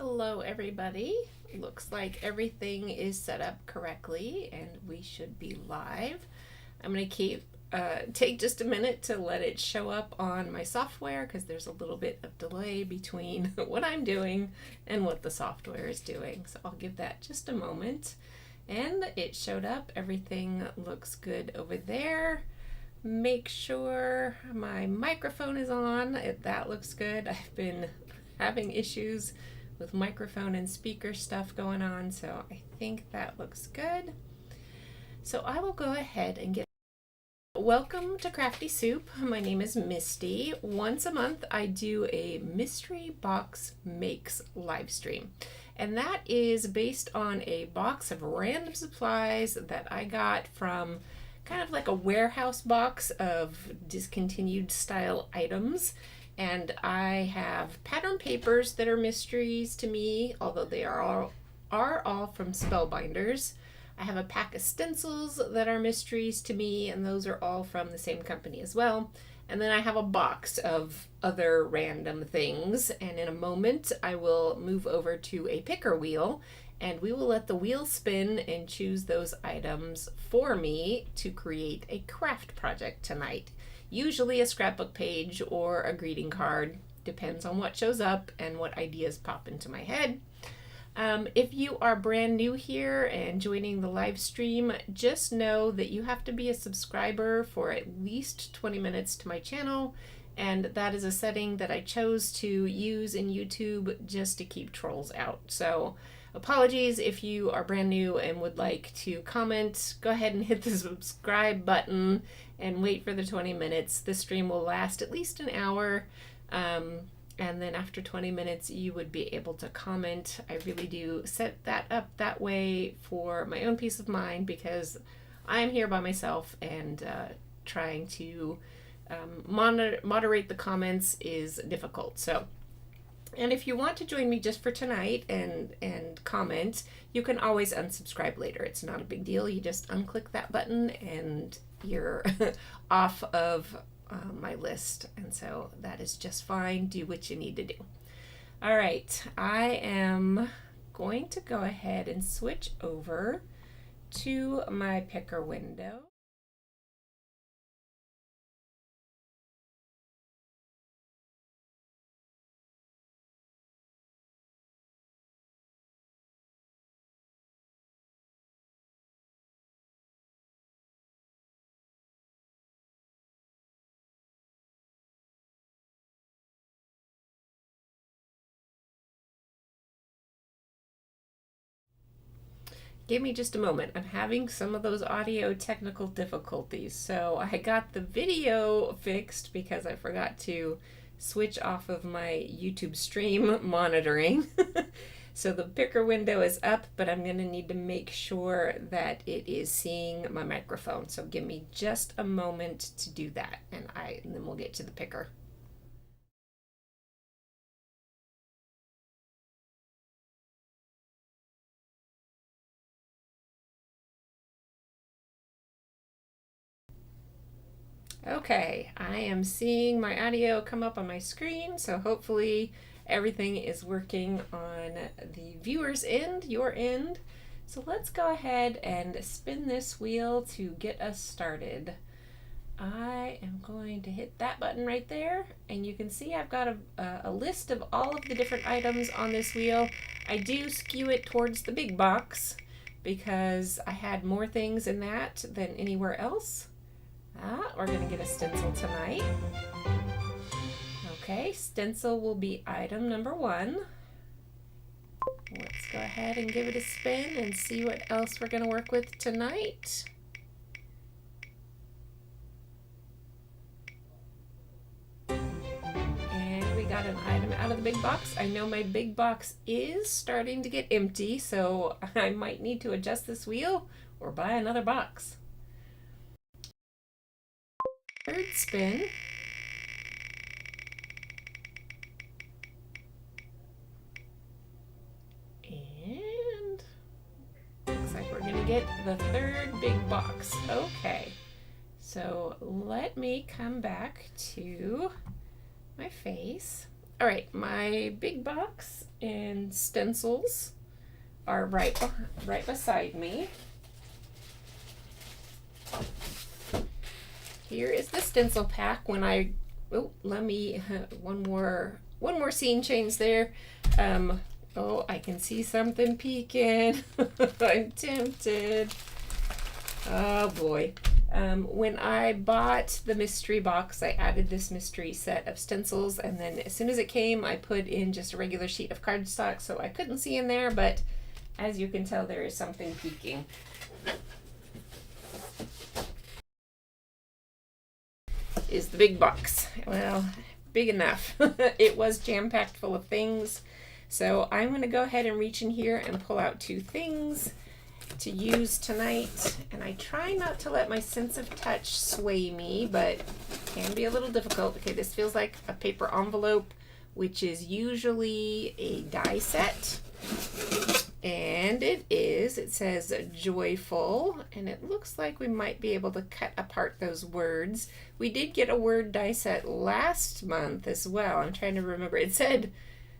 Hello everybody. Looks like everything is set up correctly and we should be live. I'm going to take just a minute to let it show up on my software because there's a little bit of delay between what I'm doing and what the software is doing. So I'll give that just a moment. And it showed up. Everything looks good over there. Make sure my microphone is on. That looks good. I've been having issues with microphone and speaker stuff going on, so I think that looks good. So I will go ahead and get. Welcome to Crafty Soup. My name is Misty. Once a month I do a Mystery Box Makes live stream, and that is based on a box of random supplies that I got from kind of like a warehouse box of discontinued style items. And I have pattern papers that are mysteries to me, although they are all from Spellbinders. I have a pack of stencils that are mysteries to me, and those are all from the same company as well. And then I have a box of other random things, and in a moment I will move over to a picker wheel, and we will let the wheel spin and choose those items for me to create a craft project tonight. Usually a scrapbook page or a greeting card, depends on what shows up and what ideas pop into my head. If you are brand new here and joining the live stream, just know that you have to be a subscriber for at least 20 minutes to my channel, and that is a setting that I chose to use in YouTube just to keep trolls out. So apologies if you are brand new and would like to comment. Go ahead and hit the subscribe button and wait for the 20 minutes. The stream will last at least an hour. And then after 20 minutes, you would be able to comment. I really do set that up that way for my own peace of mind because I'm here by myself, and trying to moderate the comments is difficult. So, and if you want to join me just for tonight and comment, you can always unsubscribe later. It's not a big deal. You just unclick that button and you're off of my list. And so that is just fine. Do what you need to do. All right. I am going to go ahead and switch over to my picker window. Give me just a moment. I'm having some of those audio technical difficulties. So I got the video fixed because I forgot to switch off of my YouTube stream monitoring. So the picker window is up, but I'm going to need to make sure that it is seeing my microphone. So give me just a moment to do that, and then we'll get to the picker. Okay, I am seeing my audio come up on my screen, so hopefully everything is working on the viewer's end, your end. So let's go ahead and spin this wheel to get us started. I am going to hit that button right there, and you can see I've got a list of all of the different items on this wheel. I do skew it towards the big box because I had more things in that than anywhere else. We're going to get a stencil tonight. Okay, stencil will be item number 1. Let's go ahead and give it a spin and see what else we're going to work with tonight. And we got an item out of the big box. I know my big box is starting to get empty, so I might need to adjust this wheel or buy another box. Third spin. And looks like we're gonna get the third big box. Okay, so let me come back to my face All right, my big box and stencils are right beside me. Here is the stencil pack. When I let me one more scene change there. Oh, I can see something peeking. I'm tempted. Oh boy. When I bought the mystery box, I added this mystery set of stencils, and then as soon as it came, I put in just a regular sheet of cardstock, so I couldn't see in there, but as you can tell, there is something peeking. Is the big box. Well, big enough. It was jam-packed full of things, so I'm going to go ahead and reach in here and pull out 2 things to use tonight, and I try not to let my sense of touch sway me, but it can be a little difficult. Okay, this feels like a paper envelope, which is usually a die set, and it is. It says joyful, and it looks like we might be able to cut apart those words. We did get a word die set last month as well. I'm trying to remember. It said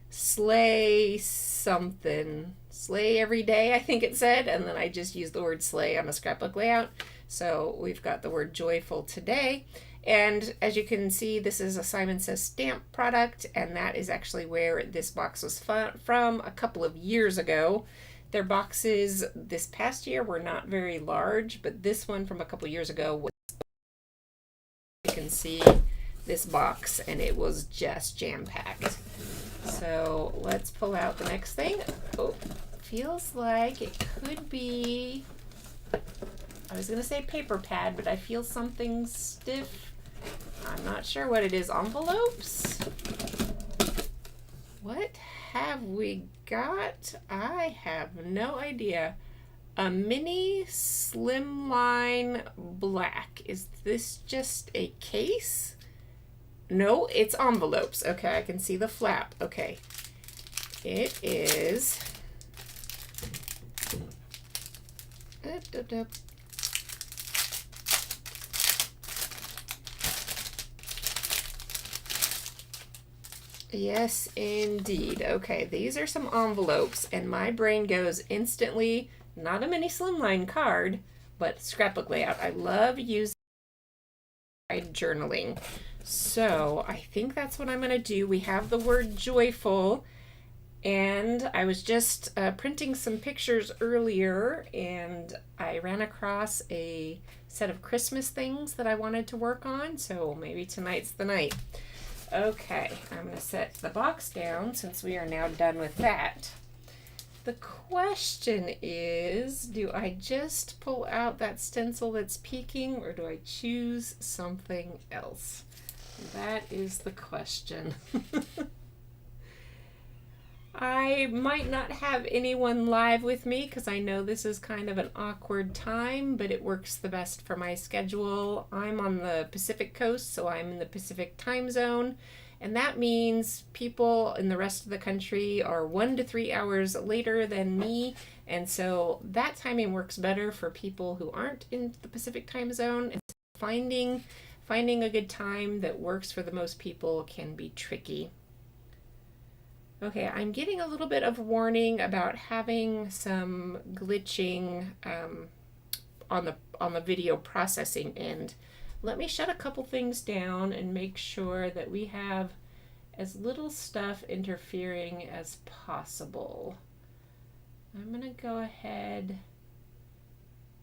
slay something. Slay every day, I think it said, and then I just used the word slay on a scrapbook layout. So we've got the word joyful today. And as you can see, this is a Simon Says stamp product, and that is actually where this box was from a couple of years ago. Their boxes this past year were not very large, but this one from a couple years ago was, you can see this box, and it was just jam-packed. So let's pull out the next thing. Oh, feels like it could be, I was going to say paper pad, but I feel something stiff. I'm not sure what it is. Envelopes? What have we got? I have no idea. A mini slimline black. Is this just a case? No, it's envelopes. Okay, I can see the flap. Okay. It is yes, indeed. Okay, these are some envelopes, and my brain goes instantly, not a mini slimline card, but scrapbook layout. I love using journaling. So I think that's what I'm going to do. We have the word joyful, and I was just printing some pictures earlier, and I ran across a set of Christmas things that I wanted to work on, so maybe tonight's the night. Okay, I'm going to set the box down since we are now done with that. The question is, do I just pull out that stencil that's peeking, or do I choose something else? That is the question. I might not have anyone live with me because I know this is kind of an awkward time, but it works the best for my schedule. I'm on the Pacific Coast, so I'm in the Pacific time zone, and that means people in the rest of the country are 1 to 3 hours later than me, and so that timing works better for people who aren't in the Pacific time zone. And finding a good time that works for the most people can be tricky. Okay, I'm getting a little bit of warning about having some glitching on the video processing end. Let me shut a couple things down and make sure that we have as little stuff interfering as possible. I'm gonna go ahead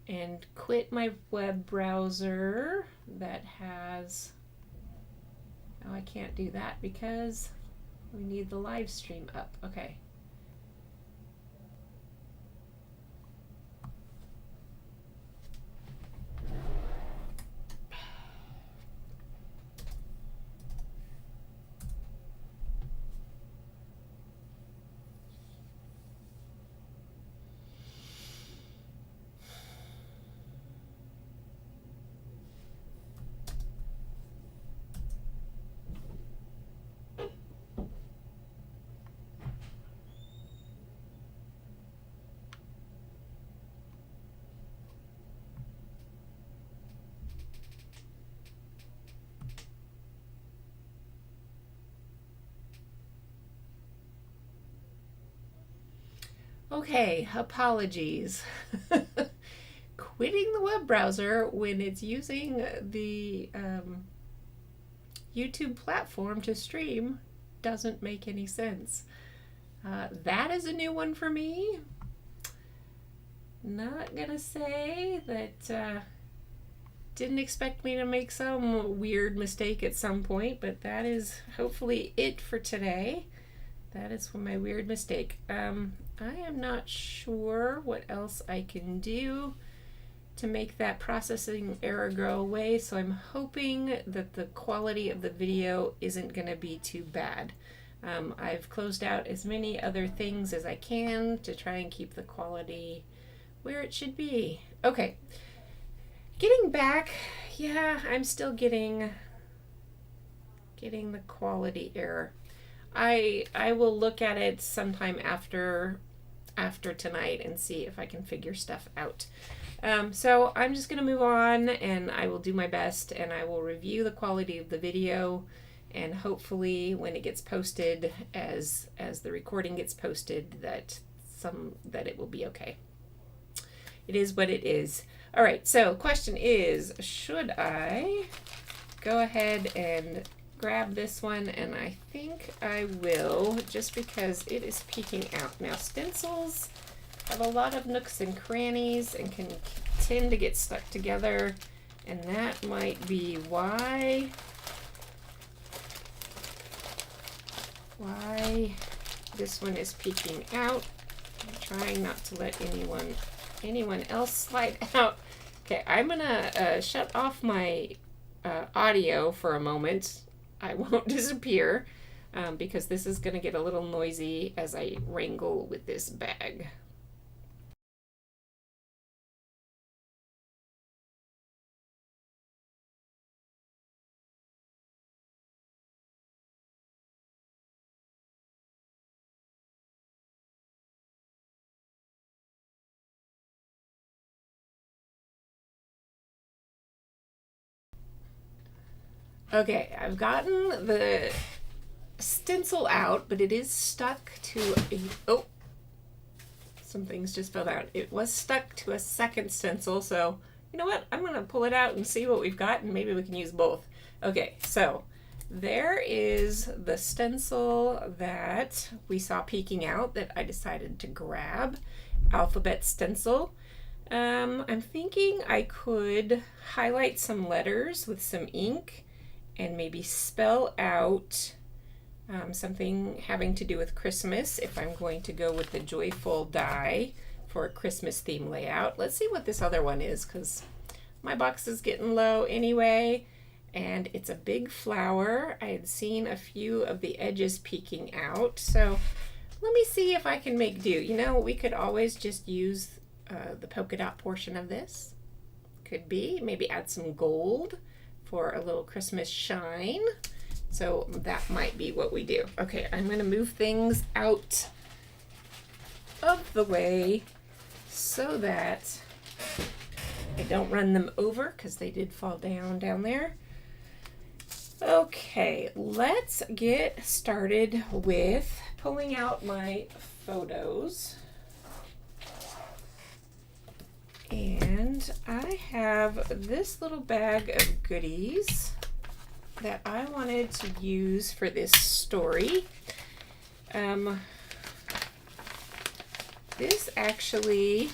and quit my web browser that has, oh, I can't do that because we need the live stream up. Okay. Okay, apologies. Quitting the web browser when it's using the YouTube platform to stream doesn't make any sense. That is a new one for me. Not gonna say that didn't expect me to make some weird mistake at some point, but that is hopefully it for today. That is my weird mistake. I am not sure what else I can do to make that processing error go away, so I'm hoping that the quality of the video isn't going to be too bad. I've closed out as many other things as I can to try and keep the quality where it should be. Okay, getting back, yeah, I'm still getting the quality error. I will look at it sometime after tonight and see if I can figure stuff out. So I'm just going to move on, and I will do my best, and I will review the quality of the video, and hopefully when it gets posted, as the recording gets posted, that it will be okay. It is what it is. All right, so question is, should I go ahead and grab this one? And I think I will, just because it is peeking out. Now, stencils have a lot of nooks and crannies and can tend to get stuck together, and that might be why this one is peeking out. I'm trying not to let anyone else slide out. Okay, I'm gonna shut off my audio for a moment. I won't disappear because this is gonna get a little noisy as I wrangle with this bag. Okay, I've gotten the stencil out, but it is stuck to oh, some things just fell out. It was stuck to a second stencil, so you know what? I'm going to pull it out and see what we've got, and maybe we can use both. Okay, so there is the stencil that we saw peeking out that I decided to grab, alphabet stencil. I'm thinking I could highlight some letters with some ink and maybe spell out something having to do with Christmas if I'm going to go with the joyful die for a Christmas theme layout. Let's see what this other one is, because my box is getting low anyway, and it's a big flower. I had seen a few of the edges peeking out, so let me see if I can make do. You know, we could always just use the polka dot portion of this. Could be, maybe add some gold for a little Christmas shine. So that might be what we do. Okay, I'm going to move things out of the way so that I don't run them over, because they did fall down there. Okay, let's get started with pulling out my photos. And I have this little bag of goodies that I wanted to use for this story. This actually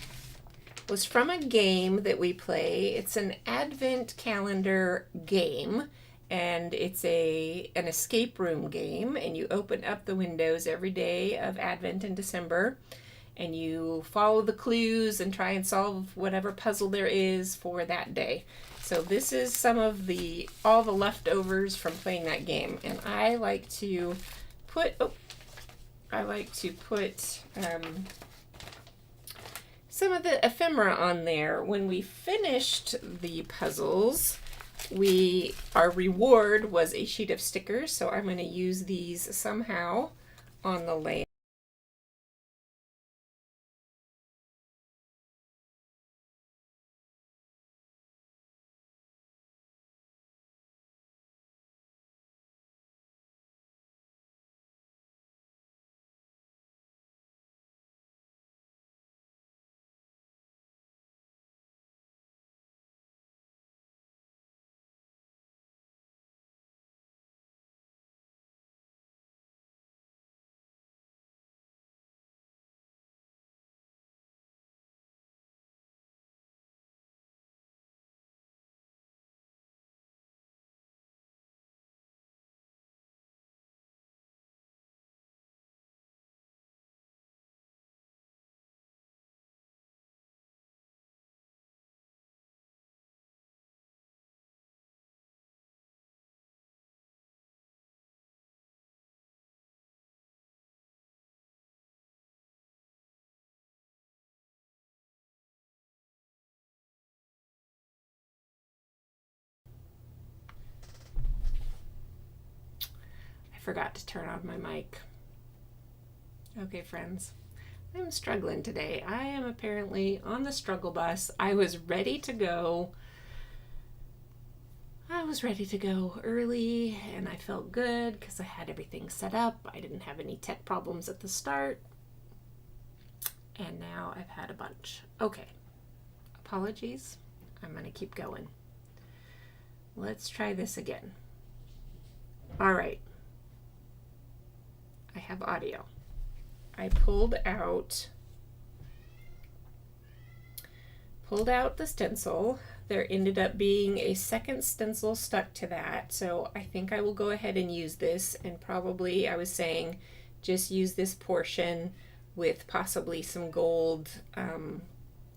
was from a game that we play. It's an advent calendar game, and it's an escape room game, and you open up the windows every day of Advent in December, and you follow the clues and try and solve whatever puzzle there is for that day. So this is some of all the leftovers from playing that game, and I like to put some of the ephemera on there. When we finished the puzzles, our reward was a sheet of stickers, so I'm going to use these somehow on the layout. forgot to turn on my mic. Okay, friends, I'm struggling today. I am apparently on the struggle bus. I was ready to go early, and I felt good because I had everything set up. I didn't have any tech problems at the start. And now I've had a bunch. Okay, apologies. I'm going to keep going. Let's try this again. All right. I have audio. I pulled out the stencil. There ended up being a second stencil stuck to that, so I think I will go ahead and use this, and probably, I was saying, just use this portion with possibly some gold,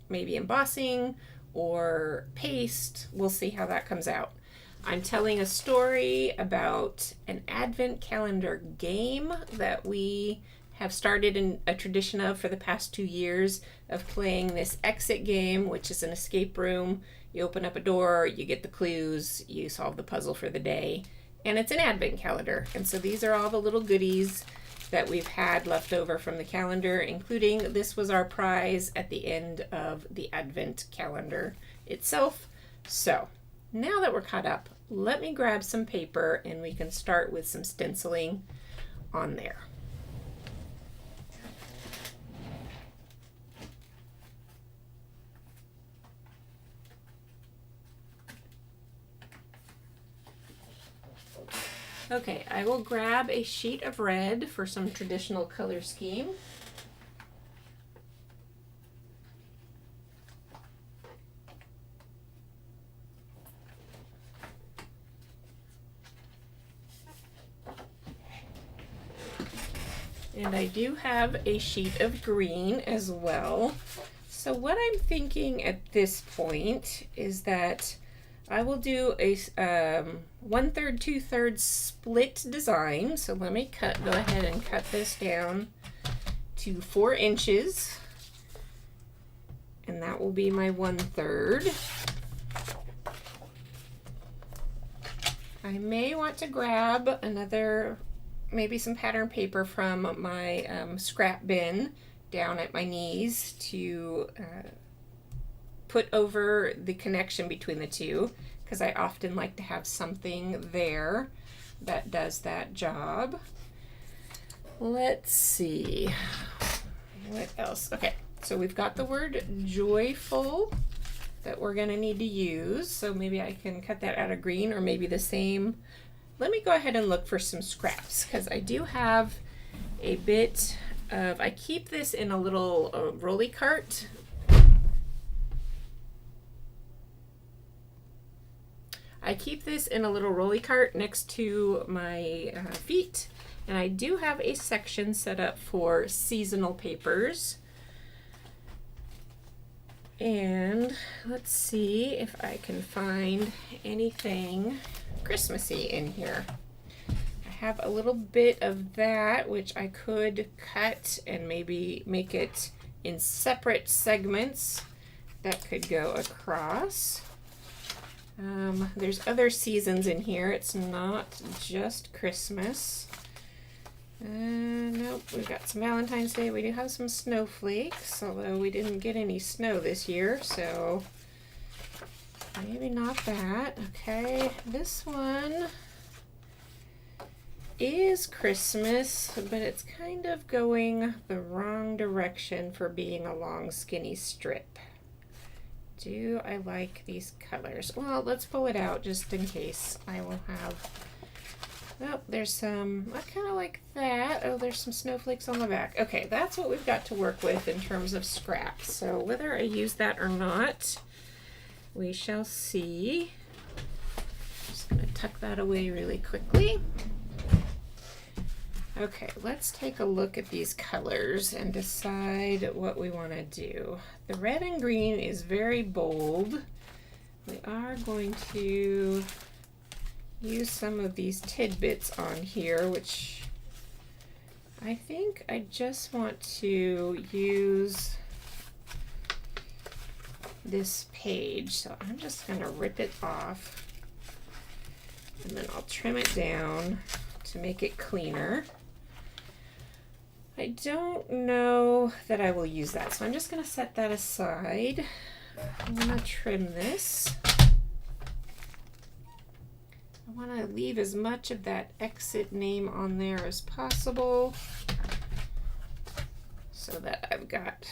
maybe embossing or paste. We'll see how that comes out. I'm telling a story about an advent calendar game that we have started in a tradition of for the past 2 years of playing this exit game, which is an escape room. You open up a door, you get the clues, you solve the puzzle for the day, and it's an advent calendar. And so these are all the little goodies that we've had left over from the calendar, including this was our prize at the end of the advent calendar itself. So now that we're caught up, let me grab some paper and we can start with some stenciling on there. Okay, I will grab a sheet of red for some traditional color scheme. And I do have a sheet of green as well. So what I'm thinking at this point is that I will do a 1/3, 2/3 split design. So let me go ahead and cut this down to 4 inches. And that will be my 1/3. I may want to grab another, maybe some pattern paper from my scrap bin down at my knees to put over the connection between the two, because I often like to have something there that does that job. Let's see, what else? Okay, so we've got the word joyful that we're going to need to use, so maybe I can cut that out of green, or maybe the same. Let me go ahead and look for some scraps, because I do have a bit of, I keep this in a little rolly cart. I keep this in a little rolly cart next to my feet, and I do have a section set up for seasonal papers. And let's see if I can find anything Christmassy in here. I have a little bit of that, which I could cut and maybe make it in separate segments that could go across. There's other seasons in here. It's not just Christmas. Nope, we've got some Valentine's Day. We do have some snowflakes, although we didn't get any snow this year, so maybe not that. Okay, this one is Christmas, but it's kind of going the wrong direction for being a long, skinny strip. Do I like these colors? Well, let's pull it out just in case. I will have, oh, there's some, I kind of like that. Oh, there's some snowflakes on the back. Okay, that's what we've got to work with in terms of scraps. So whether I use that or not, we shall see. Just gonna tuck that away really quickly. Okay, let's take a look at these colors and decide what we want to do. The red and green is very bold. We are going to use some of these tidbits on here, which I think I just want to use this page. So I'm just going to rip it off, and then I'll trim it down to make it cleaner. I don't know that I will use that, so I'm just going to set that aside. I'm going to trim this. I want to leave as much of that exit name on there as possible so that I've got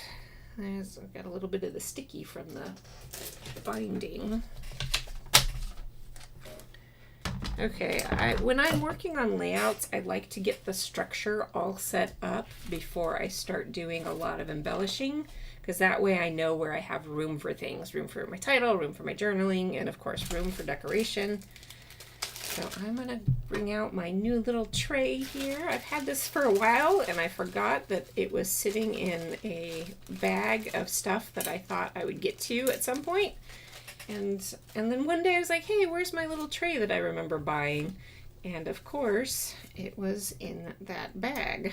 a little bit of the sticky from the binding. Okay, when I'm working on layouts, I like to get the structure all set up before I start doing a lot of embellishing, because that way I know where I have room for things. Room for my title, room for my journaling, and of course room for decoration. So I'm going to bring out my new little tray here. I've had this for a while and I forgot that it was sitting in a bag of stuff that I thought I would get to at some point. And then one day I was like, hey, where's my little tray that I remember buying? And of course, it was in that bag.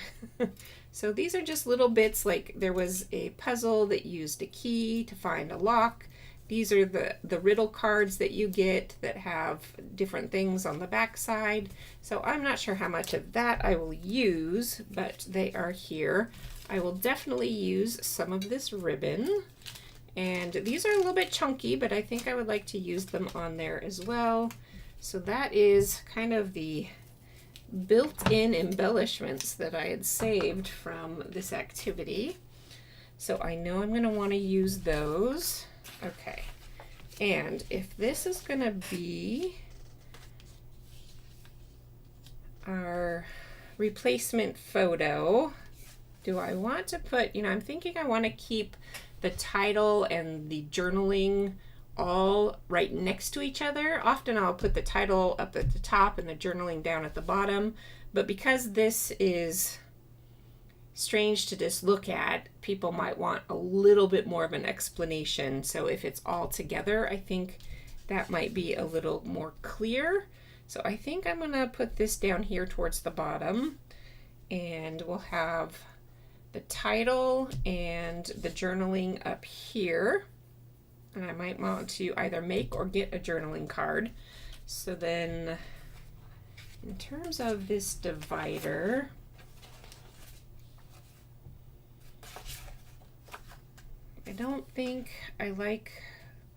So these are just little bits, like there was a puzzle that used a key to find a lock. These are the riddle cards that you get that have different things on the back side. So I'm not sure how much of that I will use, but they are here. I will definitely use some of this ribbon. And these are a little bit chunky, but I think I would like to use them on there as well. So that is kind of the built-in embellishments that I had saved from this activity. So I know I'm going to want to use those. Okay. And if this is going to be our replacement photo, do I want to put, I'm thinking I want to keep the title and the journaling all right next to each other. Often I'll put the title up at the top and the journaling down at the bottom, but because this is strange to just look at, people might want a little bit more of an explanation. So if it's all together, I think that might be a little more clear. So I think I'm gonna put this down here towards the bottom, and we'll have the title and the journaling up here. And I might want to either make or get a journaling card. So then in terms of this divider, I don't think I like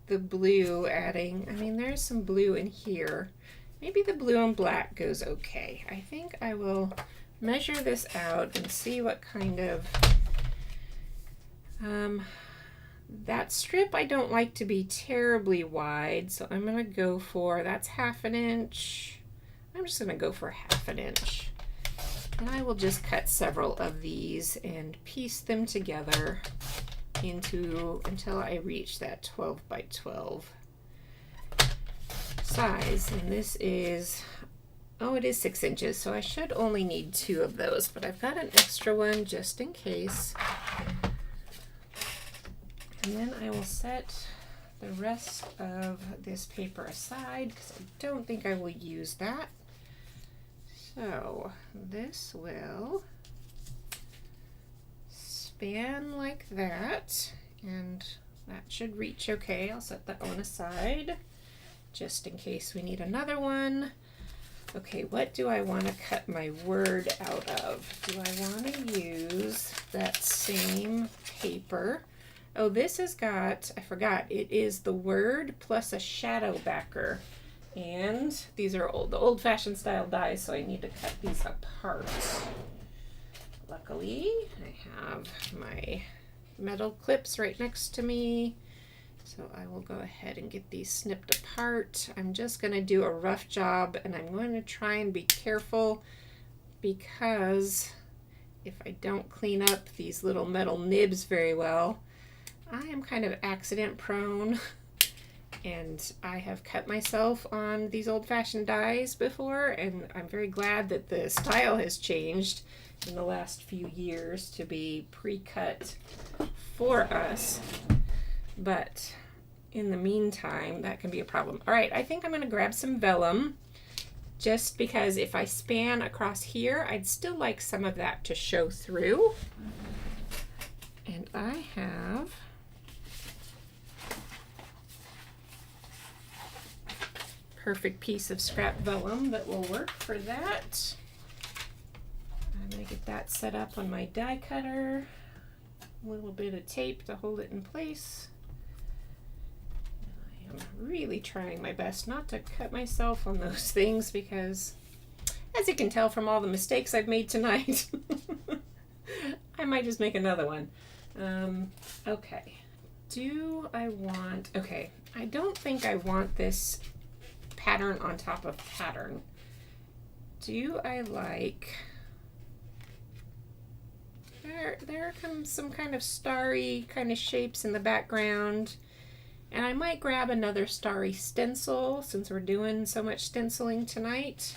the blue adding. I mean, there's some blue in here. Maybe the blue and black goes okay. I think I will measure this out and see what kind of that strip I don't like to be terribly wide, so I'm gonna go for, that's 1/2 inch. I'm just gonna go for 1/2 inch, and I will just cut several of these and piece them together until I reach that 12 by 12 size. And this is, oh, it is 6 inches, so I should only need 2 of those, but I've got an extra one just in case. And then I will set the rest of this paper aside because I don't think I will use that. So this will span like that, and that should reach okay. I'll set that one aside just in case we need another one. Okay, what do I want to cut my word out of? Do I want to use that same paper? Oh, this has got, I forgot, it is the word plus a shadow backer. And these are the old-fashioned style dies, so I need to cut these apart. Luckily, I have my metal clips right next to me. So I will go ahead and get these snipped apart. I'm just going to do a rough job, and I'm going to try and be careful because if I don't clean up these little metal nibs very well, I am kind of accident prone, and I have cut myself on these old-fashioned dies before, and I'm very glad that the style has changed in the last few years to be pre-cut for us. But in the meantime, that can be a problem. All right, I think I'm going to grab some vellum, just because if I span across here, I'd still like some of that to show through. And I have perfect piece of scrap vellum that will work for that. going to get that set up on my die cutter. A little bit of tape to hold it in place. I am really trying my best not to cut myself on those things because, as you can tell from all the mistakes I've made tonight, I might just make another one. Okay. Okay, I don't think I want this pattern on top of pattern. Do I like... There comes some kind of starry kind of shapes in the background. And I might grab another starry stencil since we're doing so much stenciling tonight.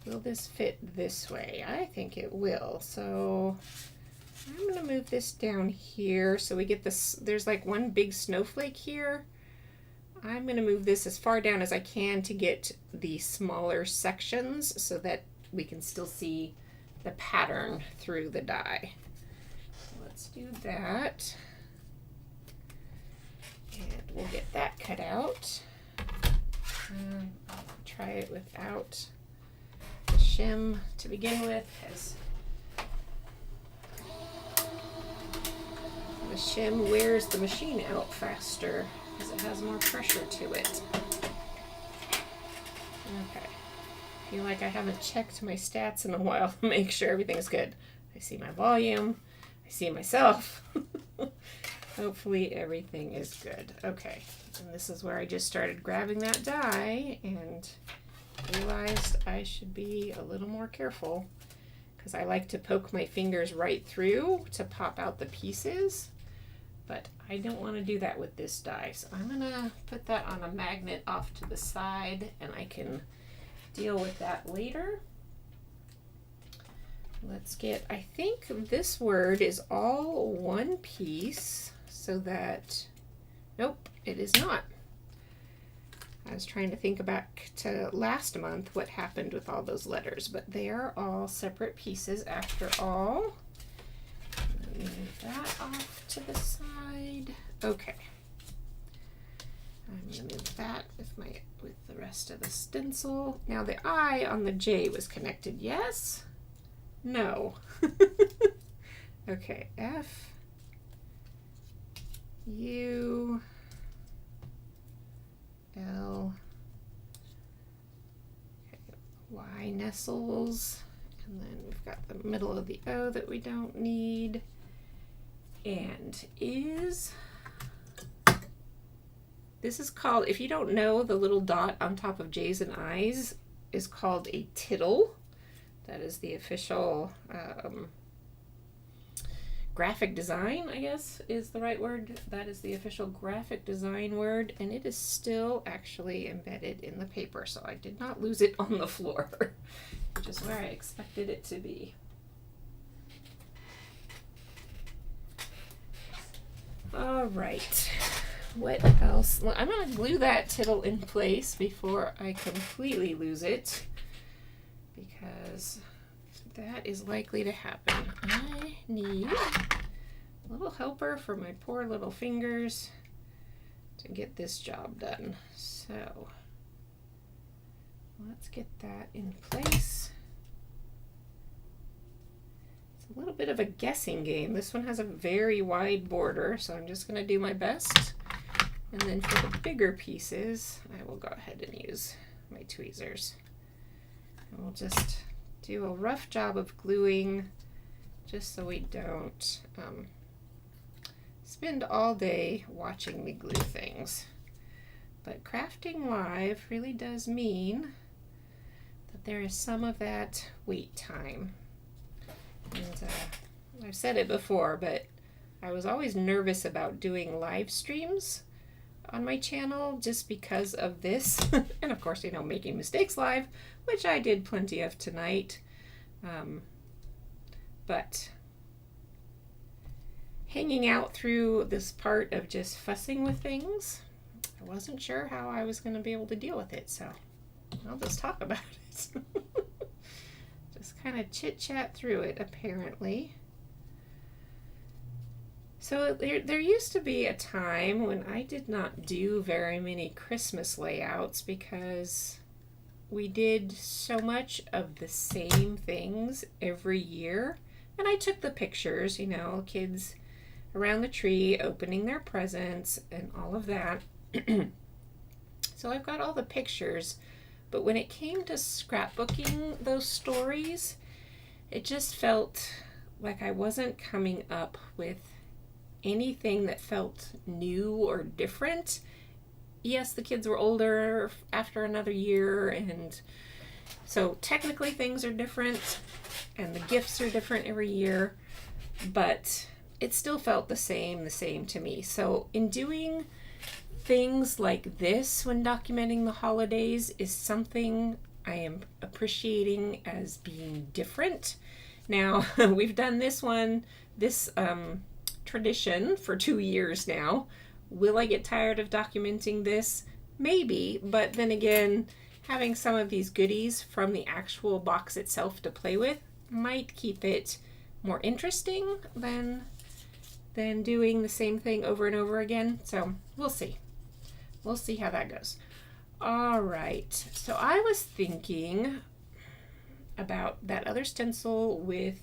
Will this fit this way? I think it will. So I'm going to move this down here so we get this. There's like one big snowflake here. I'm going to move this as far down as I can to get the smaller sections so that we can still see the pattern through the die. Let's do that. And we'll get that cut out. I'll try it without the shim to begin with, as the shim wears the machine out faster because it has more pressure to it. Okay. I feel like I haven't checked my stats in a while to make sure everything's good. I see my volume. I see myself. Hopefully everything is good. Okay, and this is where I just started grabbing that die and realized I should be a little more careful because I like to poke my fingers right through to pop out the pieces, but I don't want to do that with this die. So I'm gonna put that on a magnet off to the side and I can deal with that later. Let's get, I think this word is all one piece so that, nope, it is not. I was trying to think back to last month what happened with all those letters, but they are all separate pieces after all. Let me move that off to the side. Okay. I'm going to move that with the rest of the stencil. Now the I on the J was connected, yes? No. Okay, F, U, L, okay, Y nestles, and then we've got the middle of the O that we don't need, and is, this is called, if you don't know, the little dot on top of J's and I's is called a tittle. That is the official graphic design, I guess is the right word. That is the official graphic design word, and it is still actually embedded in the paper, so I did not lose it on the floor, which is where I expected it to be. All right, what else? Well, I'm going to glue that tittle in place before I completely lose it, because that is likely to happen. I need a little helper for my poor little fingers to get this job done. So let's get that in place. It's a little bit of a guessing game. This one has a very wide border, so I'm just going to do my best. And then for the bigger pieces, I will go ahead and use my tweezers. And we'll just do a rough job of gluing just so we don't spend all day watching me glue things. But crafting live really does mean that there is some of that wait time. And I've said it before, but I was always nervous about doing live streams on my channel just because of this. And of course, you know, making mistakes live, which I did plenty of tonight. But hanging out through this part of just fussing with things, I wasn't sure how I was going to be able to deal with it, so I'll just talk about it. Just kind of chit-chat through it, apparently. So there used to be a time when I did not do very many Christmas layouts because we did so much of the same things every year. And I took the pictures, you know, kids around the tree opening their presents and all of that. So I've got all the pictures, but when it came to scrapbooking those stories, it just felt like I wasn't coming up with anything that felt new or different. Yes, the kids were older after another year, and so technically things are different and the gifts are different every year, but it still felt the same to me. So in doing things like this when documenting the holidays is something I am appreciating as being different. Now, we've done this tradition for 2 years now. Will I get tired of documenting this? Maybe, but then again, having some of these goodies from the actual box itself to play with might keep it more interesting than doing the same thing over and over again. So we'll see. We'll see how that goes. All right, so I was thinking about that other stencil with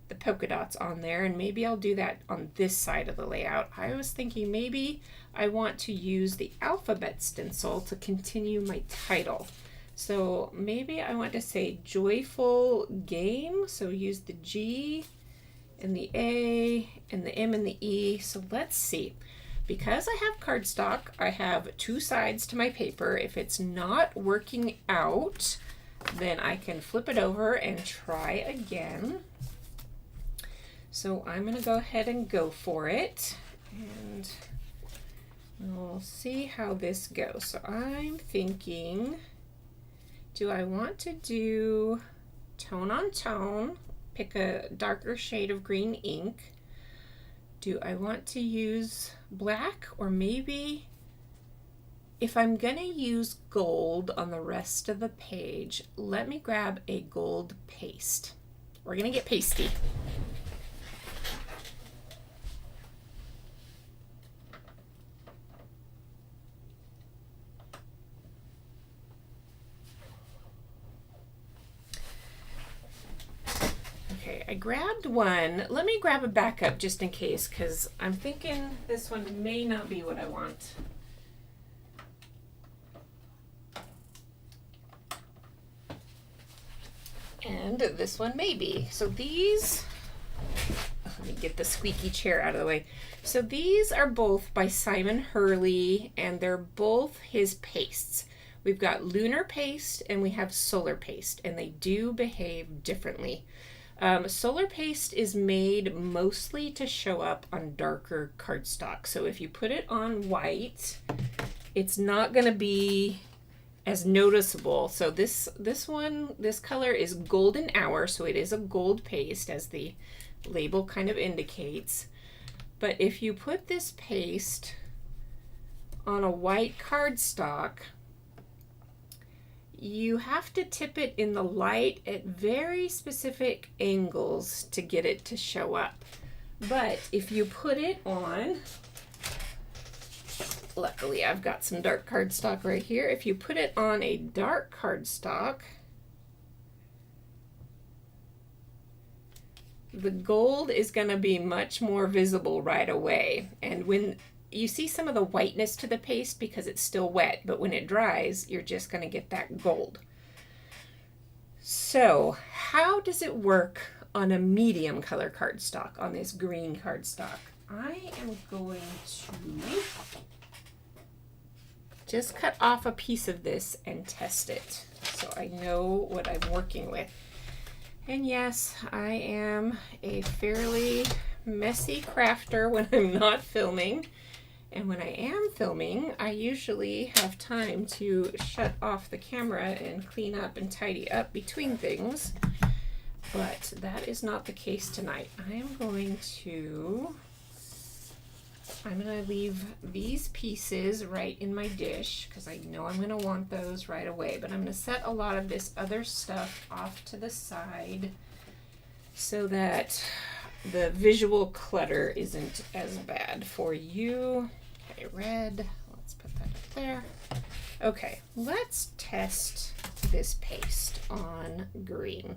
the polka dots on there, and maybe I'll do that on this side of the layout. I was thinking maybe I want to use the alphabet stencil to continue my title. So maybe I want to say joyful game, so use the G and the A and the M and the E. So let's see. Because I have cardstock, I have 2 sides to my paper. If it's not working out, then I can flip it over and try again. So I'm going to go ahead and go for it, and we'll see how this goes. So I'm thinking, do I want to do tone on tone, pick a darker shade of green ink? Do I want to use black, or maybe if I'm gonna use gold on the rest of the page, let me grab a gold paste. We're gonna get pasty. I grabbed one. Let me grab a backup just in case, because I'm thinking this one may not be what I want. And this one may be. So these, let me get the squeaky chair out of the way. So these are both by Simon Hurley, and they're both his pastes. We've got lunar paste and we have solar paste, and they do behave differently. Solar paste is made mostly to show up on darker cardstock. So if you put it on white, it's not going to be as noticeable. So this color is golden hour, so it is a gold paste, as the label kind of indicates. But if you put this paste on a white cardstock, you have to tip it in the light at very specific angles to get it to show up. But if you put it on, luckily I've got some dark cardstock right here. If you put it on a dark cardstock, the gold is going to be much more visible right away. And when you see some of the whiteness to the paste because it's still wet, but when it dries, you're just going to get that gold. So how does it work on a medium color cardstock, on this green cardstock? I am going to just cut off a piece of this and test it so I know what I'm working with. And yes, I am a fairly messy crafter when I'm not filming. And when I am filming, I usually have time to shut off the camera and clean up and tidy up between things. But that is not the case tonight. I'm going to leave these pieces right in my dish because I know I'm going to want those right away. But I'm going to set a lot of this other stuff off to the side so that the visual clutter isn't as bad for you. Okay, red. Let's put that up there. Okay, let's test this paste on green.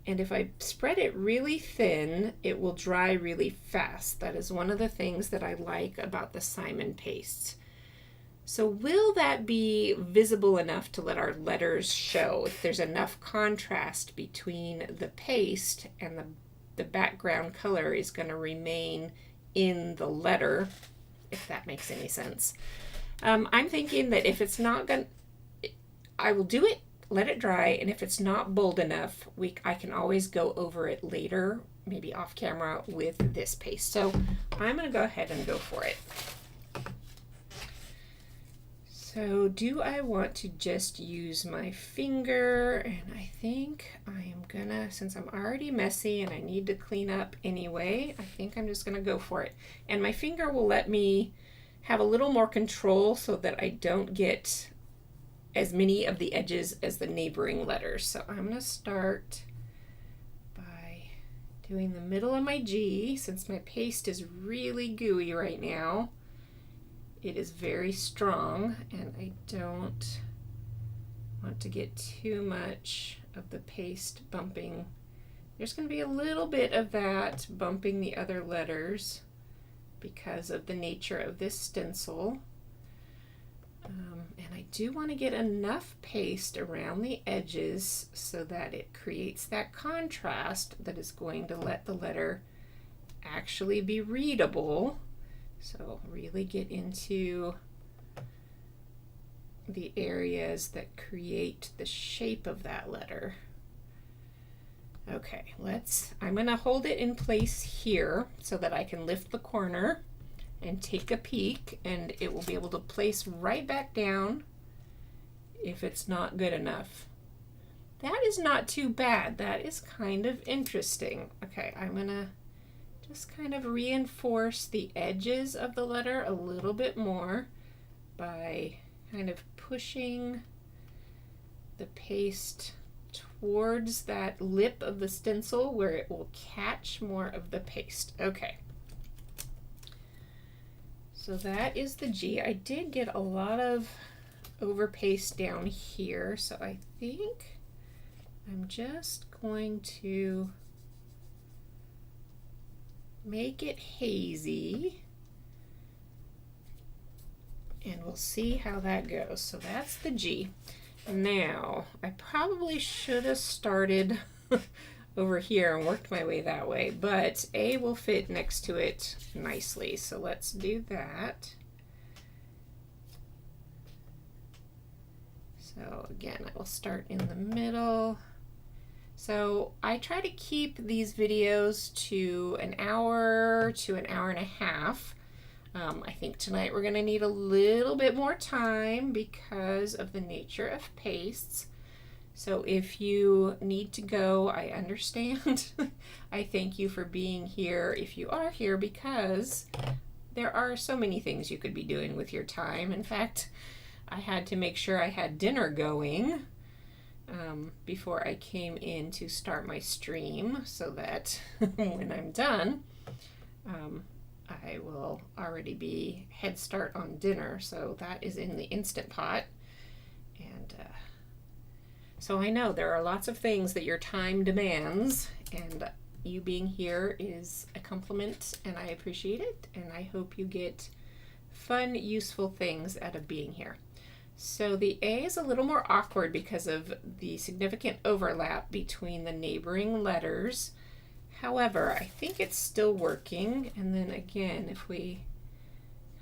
And if I spread it really thin, it will dry really fast. That is one of the things that I like about the Simon pastes. So will that be visible enough to let our letters show? If there's enough contrast between the paste and the background color is going to remain in the letter, if that makes any sense. I'm thinking that if it's not going to, I will do it, let it dry, and if it's not bold enough, I can always go over it later, maybe off camera, with this paste. So I'm going to go ahead and go for it. So do I want to just use my finger? And I think I am gonna, since I'm already messy and I need to clean up anyway, I think I'm just gonna go for it. And my finger will let me have a little more control so that I don't get as many of the edges as the neighboring letters. So I'm gonna start by doing the middle of my G. Since my paste is really gooey right now, it is very strong, and I don't want to get too much of the paste bumping. There's going to be a little bit of that bumping the other letters because of the nature of this stencil. And I do want to get enough paste around the edges so that it creates that contrast that is going to let the letter actually be readable. So really get into the areas that create the shape of that letter. Okay, I'm going to hold it in place here so that I can lift the corner and take a peek, and it will be able to place right back down if it's not good enough. That is not too bad. That is kind of interesting. Okay, I'm going to just kind of reinforce the edges of the letter a little bit more by kind of pushing the paste towards that lip of the stencil where it will catch more of the paste. Okay. So that is the G. I did get a lot of over paste down here, so I think I'm just going to make it hazy, and we'll see how that goes. So that's the G. Now, I probably should have started over here and worked my way that way, but A will fit next to it nicely, so let's do that. So again, I will start in the middle. So I try to keep these videos to an hour to an hour and a half. I think tonight we're going to need a little bit more time because of the nature of pastes. So if you need to go, I understand. I thank you for being here if you are here, because there are so many things you could be doing with your time. In fact, I had to make sure I had dinner going before I came in to start my stream, so that when I'm done, I will already be head start on dinner. So that is in the Instant Pot. And so I know there are lots of things that your time demands, and you being here is a compliment, and I appreciate it, and I hope you get fun, useful things out of being here. So the A is a little more awkward because of the significant overlap between the neighboring letters. However, I think it's still working. And then again, if we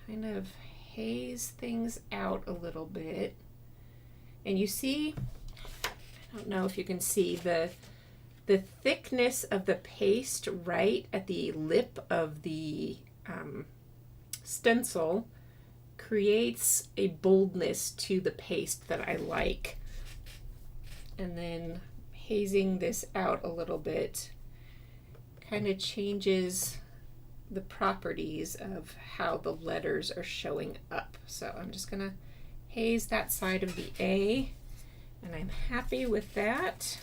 kind of haze things out a little bit, and you see, I don't know if you can see the thickness of the paste right at the lip of the stencil creates a boldness to the paste that I like. And then hazing this out a little bit kind of changes the properties of how the letters are showing up. So I'm just gonna haze that side of the A, and I'm happy with that.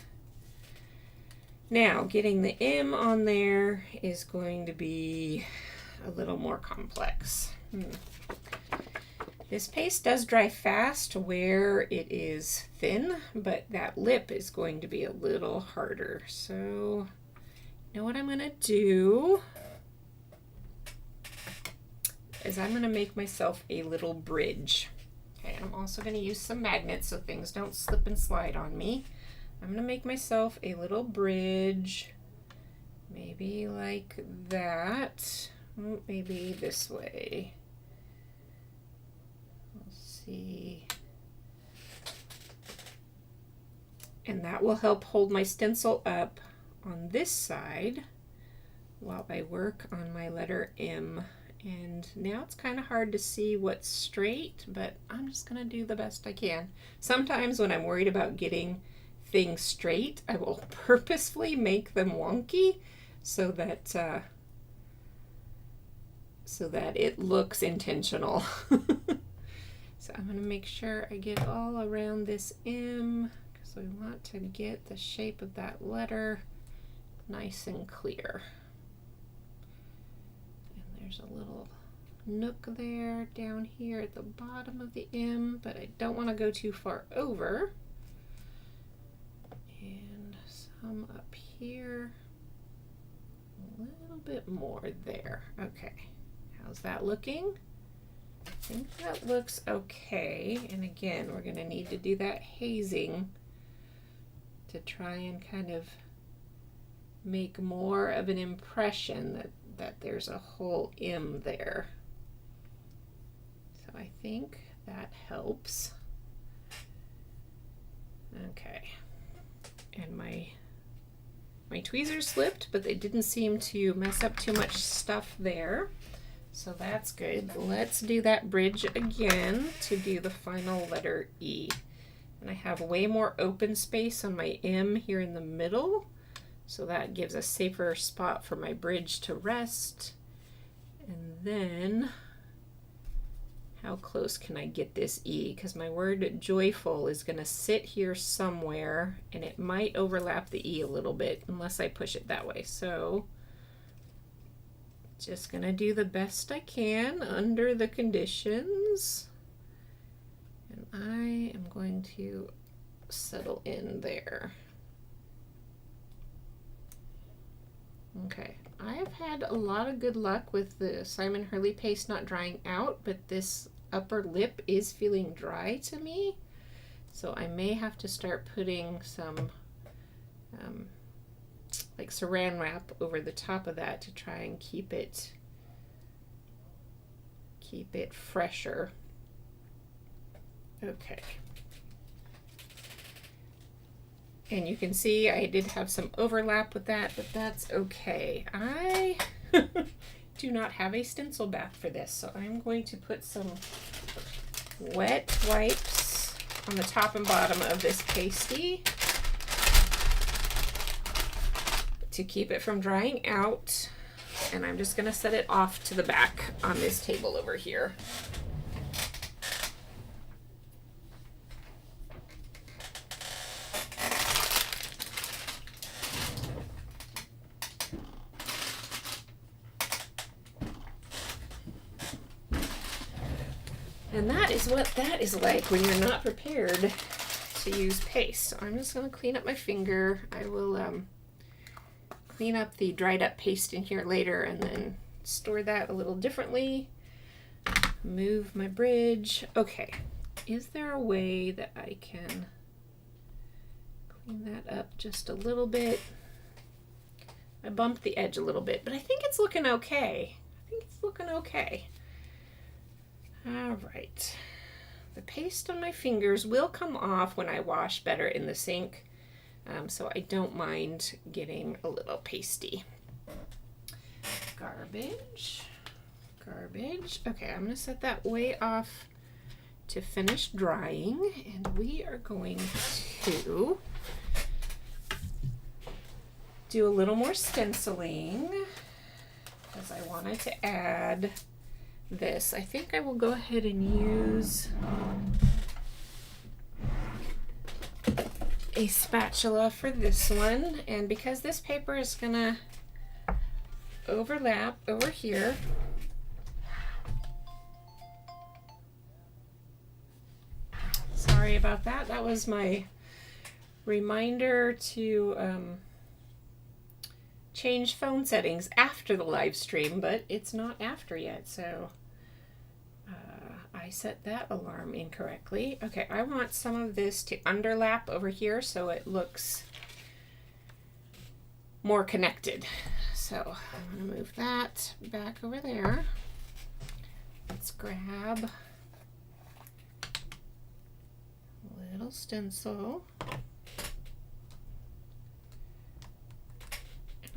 Now, getting the M on there is going to be a little more complex. This paste does dry fast where it is thin, but that lip is going to be a little harder. So, you know what I'm gonna do is I'm gonna make myself a little bridge. Okay, I'm also gonna use some magnets so things don't slip and slide on me. I'm gonna make myself a little bridge, maybe like that, maybe this way. See, and that will help hold my stencil up on this side while I work on my letter M. And now it's kind of hard to see what's straight, but I'm just gonna do the best I can. Sometimes when I'm worried about getting things straight, I will purposefully make them wonky so that it looks intentional. So I'm going to make sure I get all around this M because we want to get the shape of that letter nice and clear. And there's a little nook there down here at the bottom of the M, but I don't want to go too far over. And some up here, a little bit more there. Okay, how's that looking? I think that looks okay, and again we're going to need to do that hazing to try and kind of make more of an impression that there's a whole M there. So I think that helps. Okay, and my tweezers slipped, but they didn't seem to mess up too much stuff there. So that's good. Let's do that bridge again to do the final letter E. And I have way more open space on my M here in the middle, so that gives a safer spot for my bridge to rest. And then, how close can I get this E? Because my word joyful is going to sit here somewhere, and it might overlap the E a little bit unless I push it that way. So just gonna do the best I can under the conditions, and I am going to settle in there. Okay, I have had a lot of good luck with the Simon Hurley paste not drying out, but this upper lip is feeling dry to me, so I may have to start putting some like saran wrap over the top of that to try and keep it fresher. Okay. And you can see I did have some overlap with that, but that's okay. I do not have a stencil bath for this, so I'm going to put some wet wipes on the top and bottom of this pasty to keep it from drying out, and I'm just going to set it off to the back on this table over here. And that is what that is like when you're not prepared to use paste. So I'm just going to clean up my finger. I will clean up the dried up paste in here later and then store that a little differently. Move my bridge. Okay, is there a way that I can clean that up just a little bit? I bumped the edge a little bit, but I think it's looking okay. All right. The paste on my fingers will come off when I wash better in the sink. So I don't mind getting a little pasty. Garbage. Okay, I'm going to set that way off to finish drying, and we are going to do a little more stenciling because I wanted to add this. I think I will go ahead and use a spatula for this one, and because this paper is gonna overlap over here, about that. That was my reminder to change phone settings after the live stream, but it's not after yet, so I set that alarm incorrectly. Okay, I want some of this to underlap over here so it looks more connected. So I'm going to move that back over there. Let's grab a little stencil.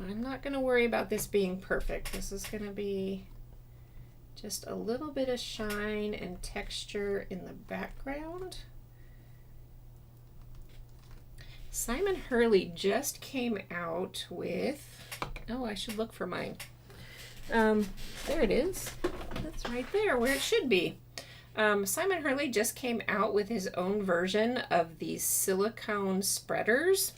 I'm not going to worry about this being perfect. This is going to be just a little bit of shine and texture in the background. Simon Hurley just came out with, oh, I should look for mine. There it is. That's right there where it should be. Simon Hurley just came out with his own version of these silicone spreaders.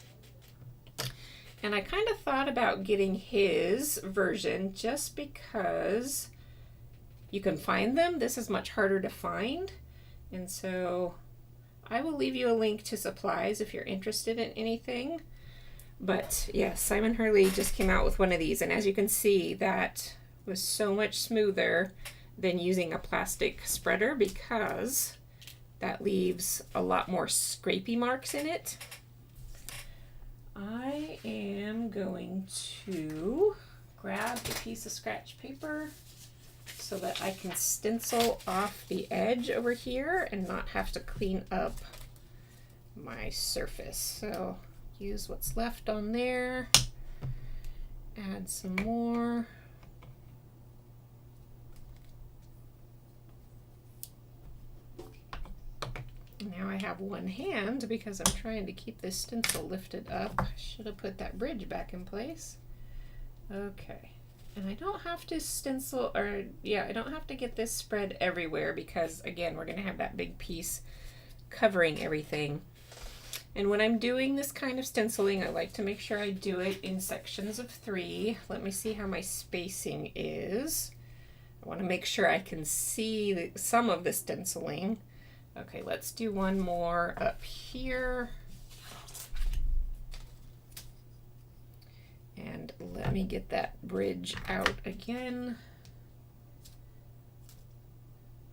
And I kind of thought about getting his version just because you can find them. This is much harder to find. And so I will leave you a link to supplies if you're interested in anything. But yes, Simon Hurley just came out with one of these. And as you can see, that was so much smoother than using a plastic spreader because that leaves a lot more scrapey marks in it. I am going to grab a piece of scratch paper so that I can stencil off the edge over here and not have to clean up my surface. So use what's left on there, add some more. Now I have one hand because I'm trying to keep this stencil lifted up. I should have put that bridge back in place. Okay. And I don't have to stencil, or yeah, I don't have to get this spread everywhere because again, we're going to have that big piece covering everything. And when I'm doing this kind of stenciling, I like to make sure I do it in sections of 3. Let me see how my spacing is. I want to make sure I can see some of the stenciling. Okay, let's do one more up here. And let me get that bridge out again.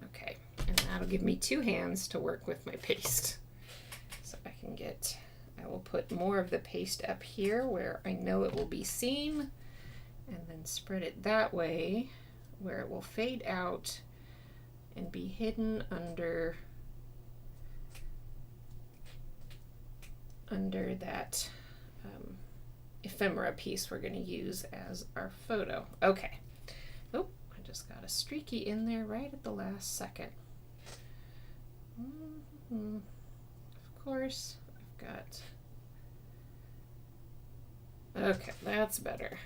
Okay, and that'll give me 2 hands to work with my paste. So I can get, I will put more of the paste up here where I know it will be seen, and then spread it that way where it will fade out and be hidden under that ephemera piece we're going to use as our photo. Okay. Oh, I just got a streaky in there right at the last second. Of course, I've got... Okay, that's better.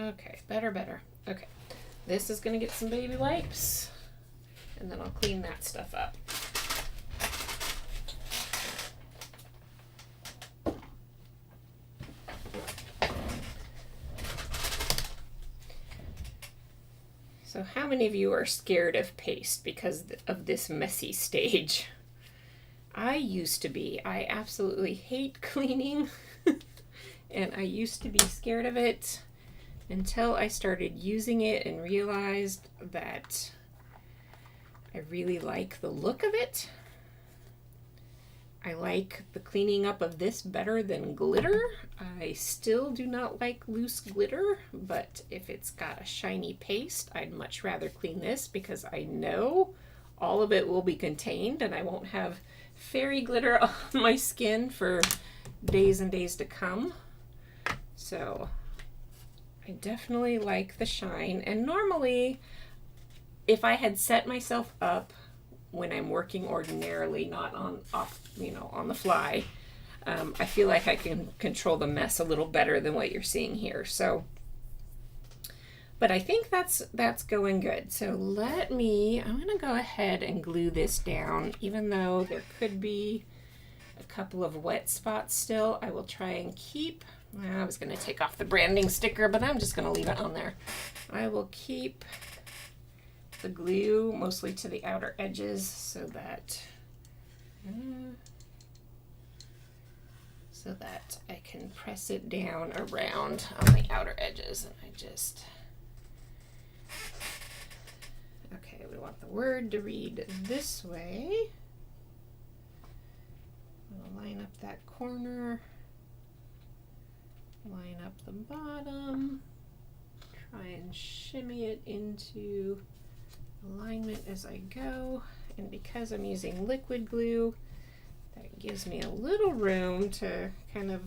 Okay, better. Okay, this is going to get some baby wipes, and then I'll clean that stuff up. So how many of you are scared of paste because of this messy stage? I used to be. I absolutely hate cleaning and I used to be scared of it until I started using it and realized that I really like the look of it. I like the cleaning up of this better than glitter. I still do not like loose glitter, but if it's got a shiny paste, I'd much rather clean this because I know all of it will be contained and I won't have fairy glitter on my skin for days and days to come. So I definitely like the shine. And normally, if I had set myself up when I'm working ordinarily, not on the fly, I feel like I can control the mess a little better than what you're seeing here. So, but I think that's going good. So I'm gonna go ahead and glue this down, even though there could be a couple of wet spots still. I will try and keep, I was gonna take off the branding sticker, but I'm just gonna leave it on there. I will keep the glue mostly to the outer edges so that so that I can press it down around on the outer edges. And I just, okay, we want the word to read this way. I'm gonna line up that corner, line up the bottom, try and shimmy it into alignment as I go. And because I'm using liquid glue, that gives me a little room to kind of,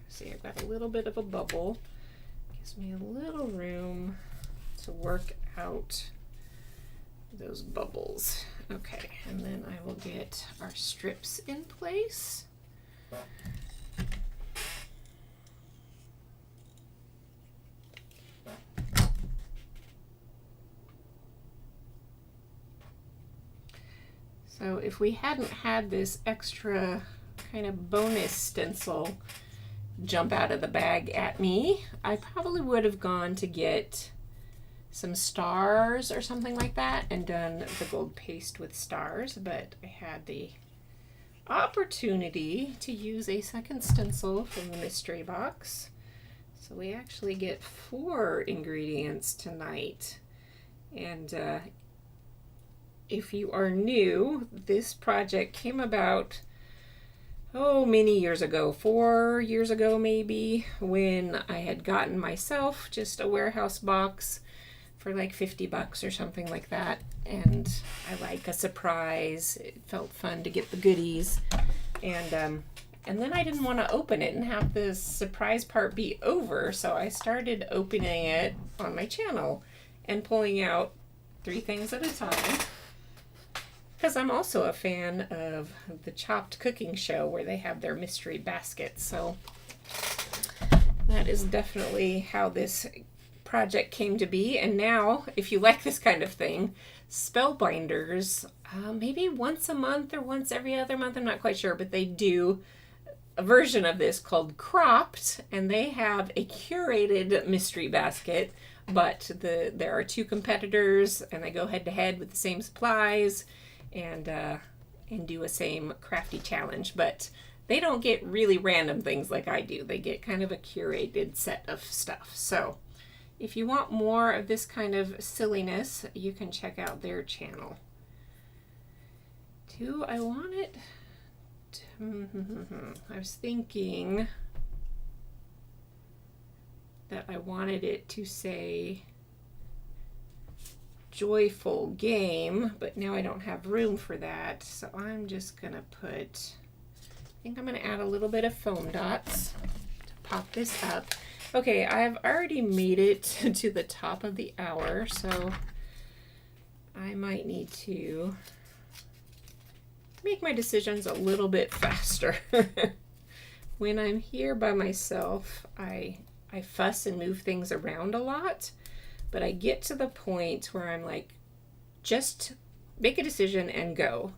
see, I've got a little bit of a bubble. Gives me a little room to work out those bubbles. Okay, and then I will get our strips in place. So if we hadn't had this extra kind of bonus stencil jump out of the bag at me, I probably would have gone to get some stars or something like that and done the gold paste with stars, but I had the opportunity to use a second stencil from the mystery box. So we actually get 4 ingredients tonight. And if you are new, this project came about, many years ago, 4 years ago maybe, when I had gotten myself just a warehouse box for like $50 or something like that. And I like a surprise. It felt fun to get the goodies. And then I didn't want to open it and have the surprise part be over. So I started opening it on my channel and pulling out 3 things at a time. Because I'm also a fan of the Chopped cooking show where they have their mystery baskets. So that is definitely how this project came to be. And now, if you like this kind of thing, Spellbinders, maybe once a month or once every other month, I'm not quite sure, but they do a version of this called Cropped, and they have a curated mystery basket, but there are 2 competitors, and they go head to head with the same supplies and do a same crafty challenge, but they don't get really random things like I do. They get kind of a curated set of stuff. So if you want more of this kind of silliness, you can check out their channel. Do I want it? I was thinking that I wanted it to say joyful game, but now I don't have room for that. So I'm just gonna I think I'm gonna add a little bit of foam dots to pop this up. Okay, I've already made it to the top of the hour, so I might need to make my decisions a little bit faster. When I'm here by myself, I fuss and move things around a lot, but I get to the point where I'm like, just make a decision and go.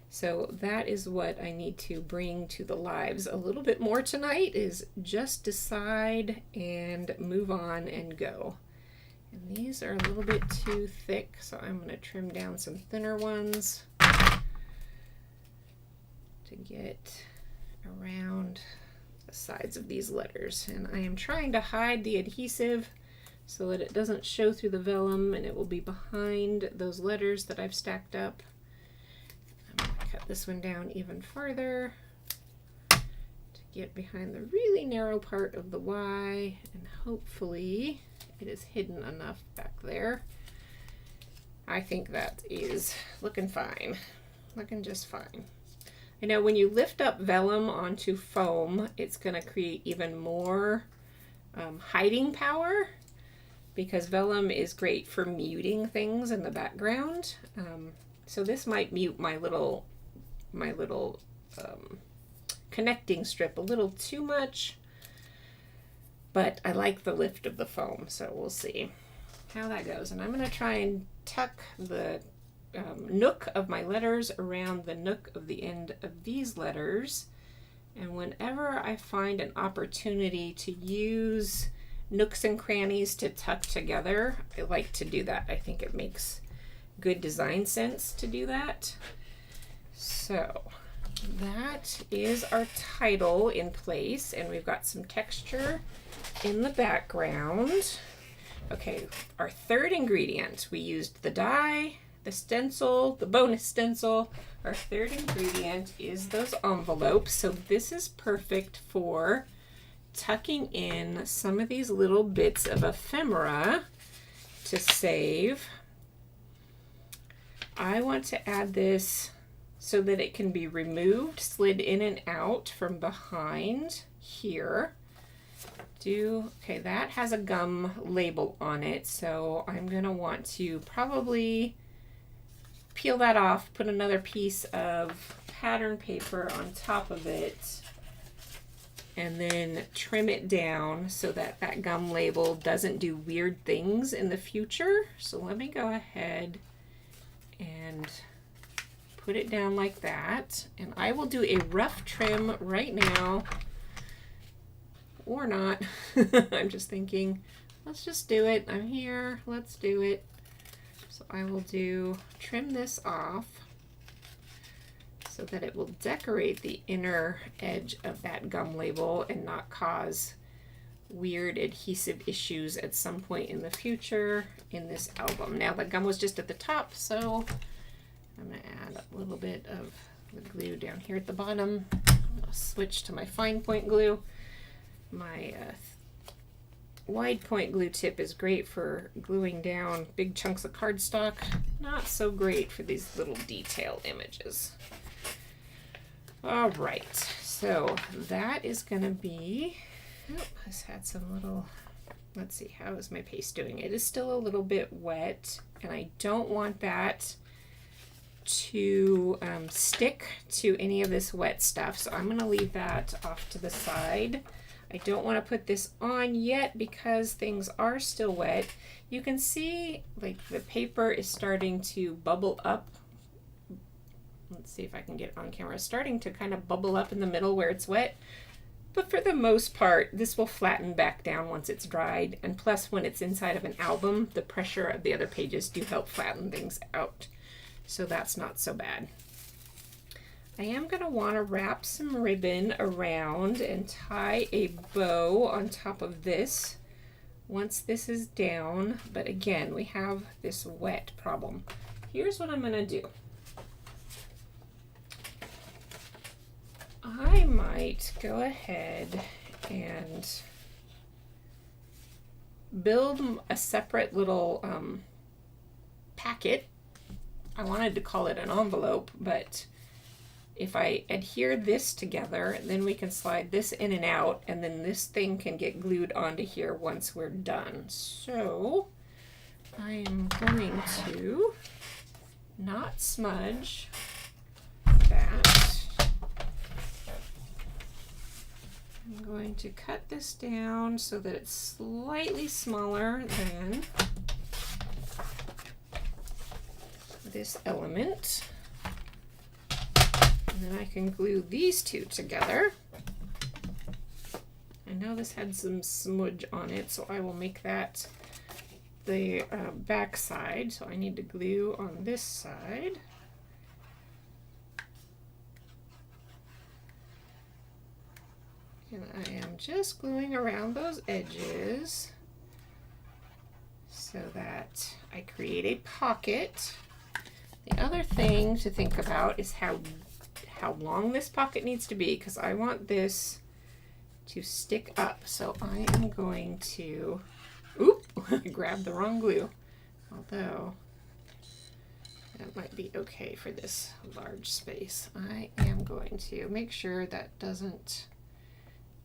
So that is what I need to bring to the lives a little bit more tonight, is just decide and move on and go. And these are a little bit too thick, so I'm going to trim down some thinner ones to get around the sides of these letters. And I am trying to hide the adhesive so that it doesn't show through the vellum, and it will be behind those letters that I've stacked up. I'm going to cut this one down even farther to get behind the really narrow part of the Y, and hopefully it is hidden enough back there. I think that is looking fine, looking just fine. I know when you lift up vellum onto foam, it's going to create even more hiding power, because vellum is great for muting things in the background. So this might mute my little connecting strip a little too much, but I like the lift of the foam, so we'll see how that goes. And I'm going to try and tuck the nook of my letters around the nook of the end of these letters. And whenever I find an opportunity to use nooks and crannies to tuck together, I like to do that. I think it makes good design sense to do that. So that is our title in place, and we've got some texture in the background. Okay, our third ingredient, we used the die, the stencil, the bonus stencil. Our third ingredient is those envelopes. So this is perfect for tucking in some of these little bits of ephemera to save. I want to add this so that it can be removed, slid in and out from behind here. Okay, that has a gum label on it, so I'm gonna want to probably peel that off, put another piece of pattern paper on top of it, and then trim it down so that that gum label doesn't do weird things in the future. So let me go ahead and put it down like that, and I will do a rough trim right now. Or not. I'm just thinking, let's just do it. I'm here, let's do it. So I will trim this off so that it will decorate the inner edge of that gum label and not cause weird adhesive issues at some point in the future in this album. Now the gum was just at the top, so I'm gonna add a little bit of the glue down here at the bottom. I'll switch to my fine point glue. My wide point glue tip is great for gluing down big chunks of cardstock, not so great for these little detail images. All right, so that is gonna be, this had some little, let's see, how is my paste doing? It is still a little bit wet, and I don't want that to stick to any of this wet stuff, so I'm gonna leave that off to the side. I don't want to put this on yet because things are still wet. You can see like the paper is starting to bubble up. Let's see if I can get it on camera. It's starting to kind of bubble up in the middle where it's wet. But for the most part, this will flatten back down once it's dried. And plus, when it's inside of an album, the pressure of the other pages do help flatten things out. So that's not so bad. I am going to want to wrap some ribbon around and tie a bow on top of this once this is down. But again, we have this wet problem. Here's what I'm going to do. I might go ahead and build a separate little packet. I wanted to call it an envelope, but if I adhere this together, then we can slide this in and out, and then this thing can get glued onto here once we're done. So I am going to not smudge that. I'm going to cut this down so that it's slightly smaller than this element. And then I can glue these two together. I know this had some smudge on it, so I will make that the back side. So I need to glue on this side. And I am just gluing around those edges so that I create a pocket. The other thing to think about is how long this pocket needs to be, because I want this to stick up. So I am going to, grab the wrong glue, although that might be okay for this large space. I am going to make sure that doesn't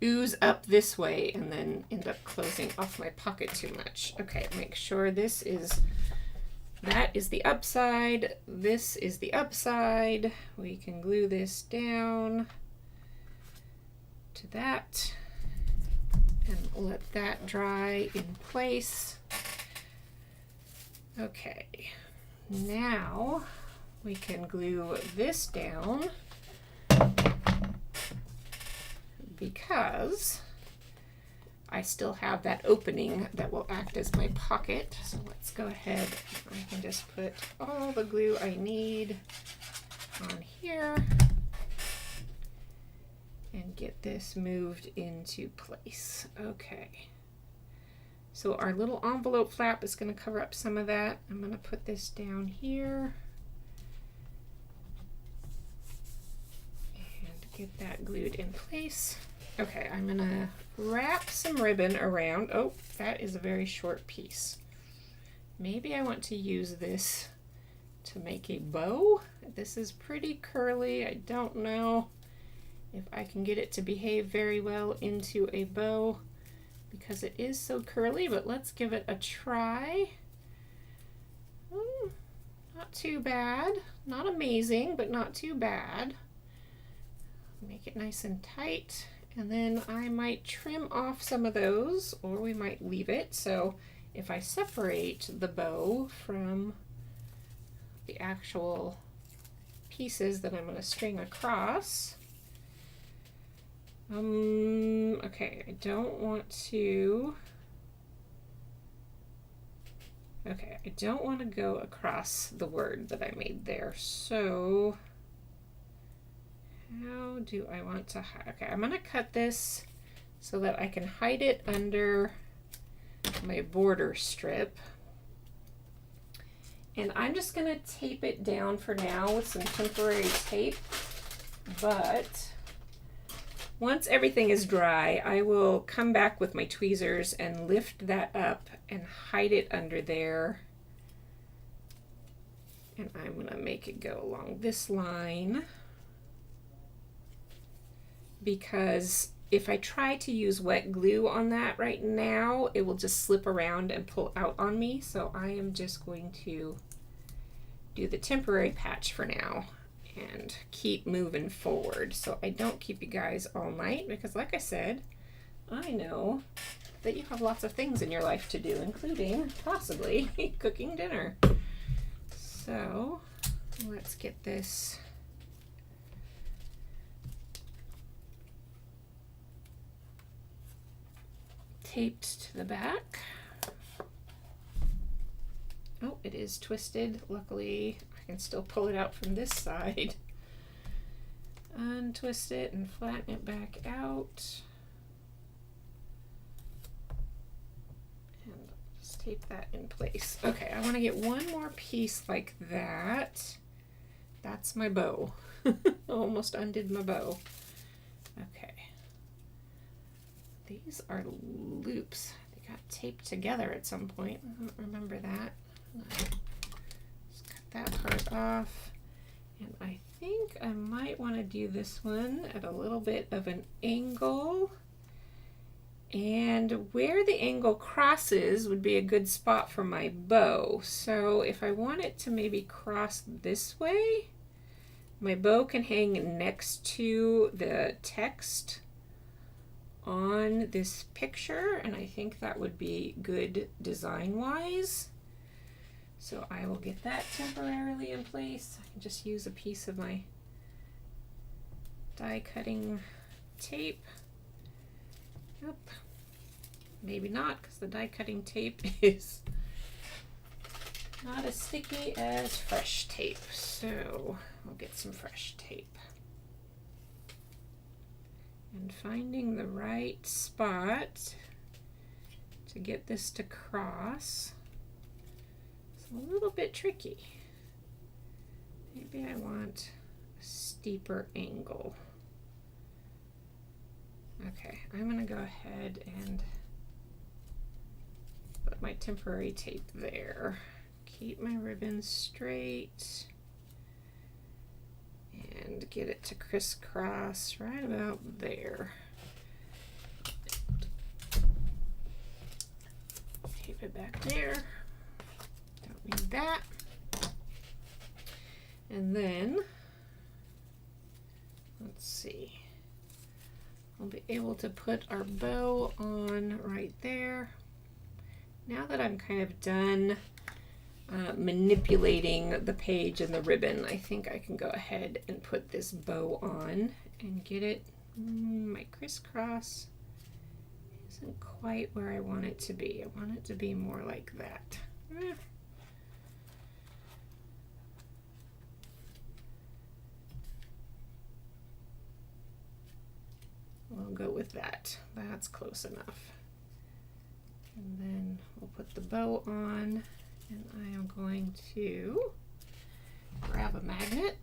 ooze up this way and then end up closing off my pocket too much. Okay, make sure that is the upside, this is the upside. We can glue this down to that and let that dry in place. Okay, now we can glue this down because I still have that opening that will act as my pocket. So let's go ahead. I can just put all the glue I need on here. and get this moved into place. Okay. So our little envelope flap is going to cover up some of that. I'm going to put this down here and get that glued in place. Okay, I'm going to wrap some ribbon around. Oh, that is a very short piece. Maybe I want to use this to make a bow. This is pretty curly. I don't know if I can get it to behave very well into a bow because it is so curly, but let's give it a try. Not too bad. Not amazing, but not too bad. Make it nice and tight, and then I might trim off some of those, or we might leave it. So if I separate the bow from the actual pieces that I'm going to string across, okay, I don't want to go across the word that I made there. So how do I want to hide? Okay, I'm going to cut this so that I can hide it under my border strip. And I'm just going to tape it down for now with some temporary tape, but once everything is dry, I will come back with my tweezers and lift that up and hide it under there. And I'm going to make it go along this line, because if I try to use wet glue on that right now, it will just slip around and pull out on me. So I am just going to do the temporary patch for now and keep moving forward so I don't keep you guys all night, because like I said, I know that you have lots of things in your life to do, including possibly cooking dinner. So let's get this taped to the back. Oh, it is twisted. Luckily, I can still pull it out from this side. Untwist it and flatten it back out. And just tape that in place. Okay, I want to get one more piece like that. That's my bow. Almost undid my bow. Okay. These are loops. They got taped together at some point. I don't remember that. Just cut that part off. And I think I might want to do this one at a little bit of an angle. And where the angle crosses would be a good spot for my bow. So if I want it to maybe cross this way, my bow can hang next to the text on this picture, and I think that would be good design-wise. So I will get that temporarily in place. I can just use a piece of my die cutting tape. Yep. Maybe not, because the die cutting tape is not as sticky as fresh tape. So I'll get some fresh tape. And finding the right spot to get this to cross is a little bit tricky. Maybe I want a steeper angle. Okay, I'm going to go ahead and put my temporary tape there. Keep my ribbon straight and get it to crisscross right about there. Tape it back there. Don't need that. And then, let's see. I'll be able to put our bow on right there. Now that I'm kind of done manipulating the page and the ribbon, I think I can go ahead and put this bow on and get it. My crisscross isn't quite where I want it to be. I want it to be more like that. I'll go with that. That's close enough. And then we'll put the bow on, and I am going to grab a magnet,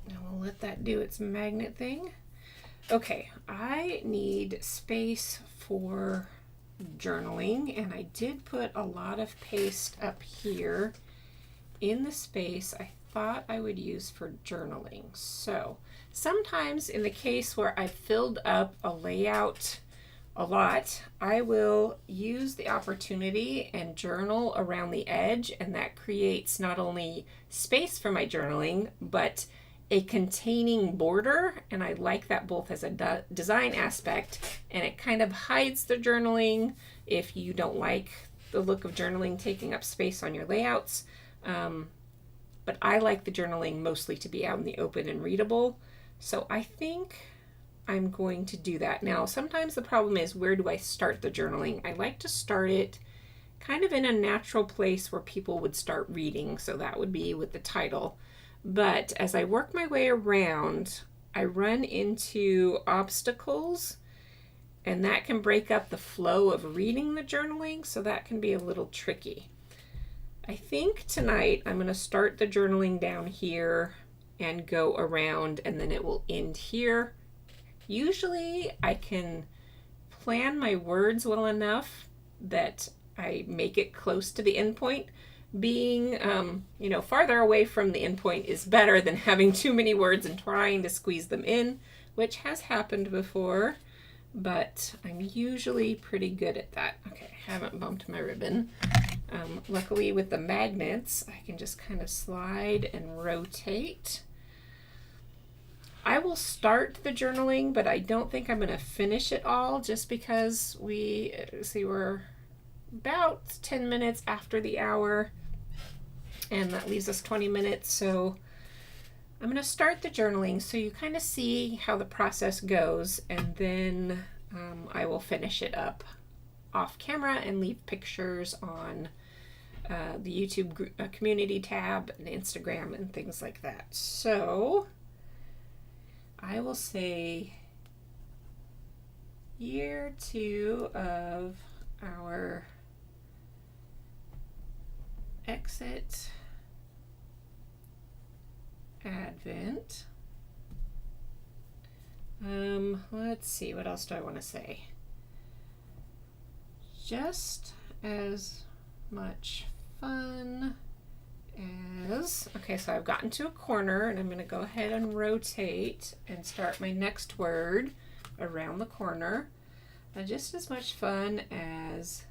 and we'll let that do its magnet thing. Okay, I need space for journaling, and I did put a lot of paste up here in the space I thought I would use for journaling. So sometimes in the case where I filled up a layout a lot, I will use the opportunity and journal around the edge, and that creates not only space for my journaling, but a containing border, and I like that both as a design aspect, and it kind of hides the journaling if you don't like the look of journaling taking up space on your layouts. But I like the journaling mostly to be out in the open and readable, so I think I'm going to do that. Now, sometimes the problem is, where do I start the journaling? I like to start it kind of in a natural place where people would start reading, so that would be with the title. But as I work my way around, I run into obstacles, and that can break up the flow of reading the journaling, so that can be a little tricky. I think tonight I'm going to start the journaling down here and go around, and then it will end here. Usually I can plan my words well enough that I make it close to the end point. Being, farther away from the end point is better than having too many words and trying to squeeze them in, which has happened before, but I'm usually pretty good at that. Okay, I haven't bumped my ribbon. Luckily with the magnets, I can just kind of slide and rotate. I will start the journaling, but I don't think I'm going to finish it all, just because we're about 10 minutes after the hour, and that leaves us 20 minutes. So I'm going to start the journaling so you kind of see how the process goes, and then I will finish it up off camera and leave pictures on the YouTube community tab and Instagram and things like that. So I will say year 2 of our exit Advent. Let's see, what else do I want to say? Just as much fun as... Okay, so I've gotten to a corner, and I'm going to go ahead and rotate and start my next word around the corner. Just as much fun as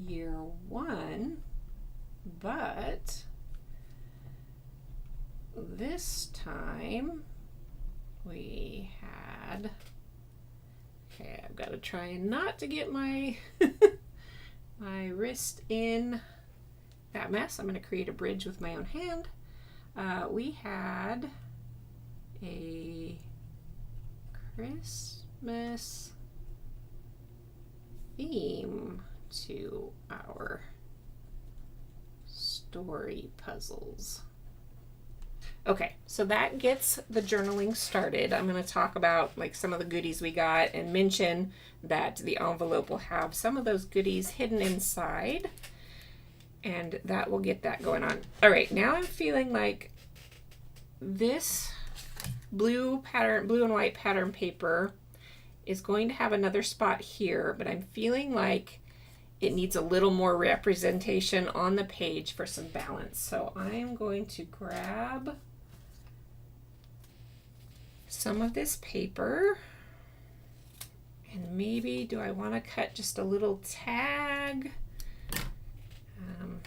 year 1, but this time we had... Okay, I've got to try not to get my my wrist in that mess. I'm going to create a bridge with my own hand. We had a Christmas theme to our story puzzles. Okay, so that gets the journaling started. I'm going to talk about some of the goodies we got and mention that the envelope will have some of those goodies hidden inside, and that will get that going on. All right, now I'm feeling like this blue and white pattern paper is going to have another spot here, but I'm feeling like it needs a little more representation on the page for some balance. So I'm going to grab some of this paper, and maybe do I want to cut just a little tag?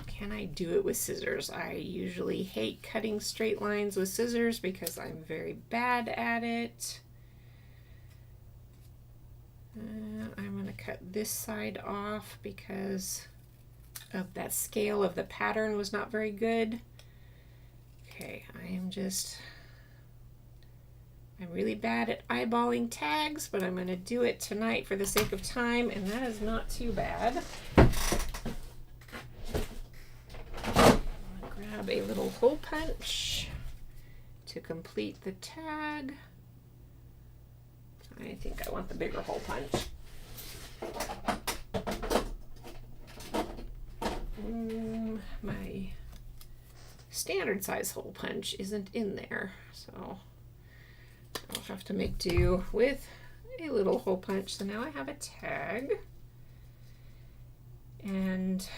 Can I do it with scissors? I usually hate cutting straight lines with scissors because I'm very bad at it. I'm going to cut this side off because of that scale of the pattern was not very good. Okay, I'm really bad at eyeballing tags, but I'm going to do it tonight for the sake of time, and that is not too bad. I'm going to grab a little hole punch to complete the tag. I think I want the bigger hole punch. My standard size hole punch isn't in there, so I'll have to make do with a little hole punch. So now I have a tag, and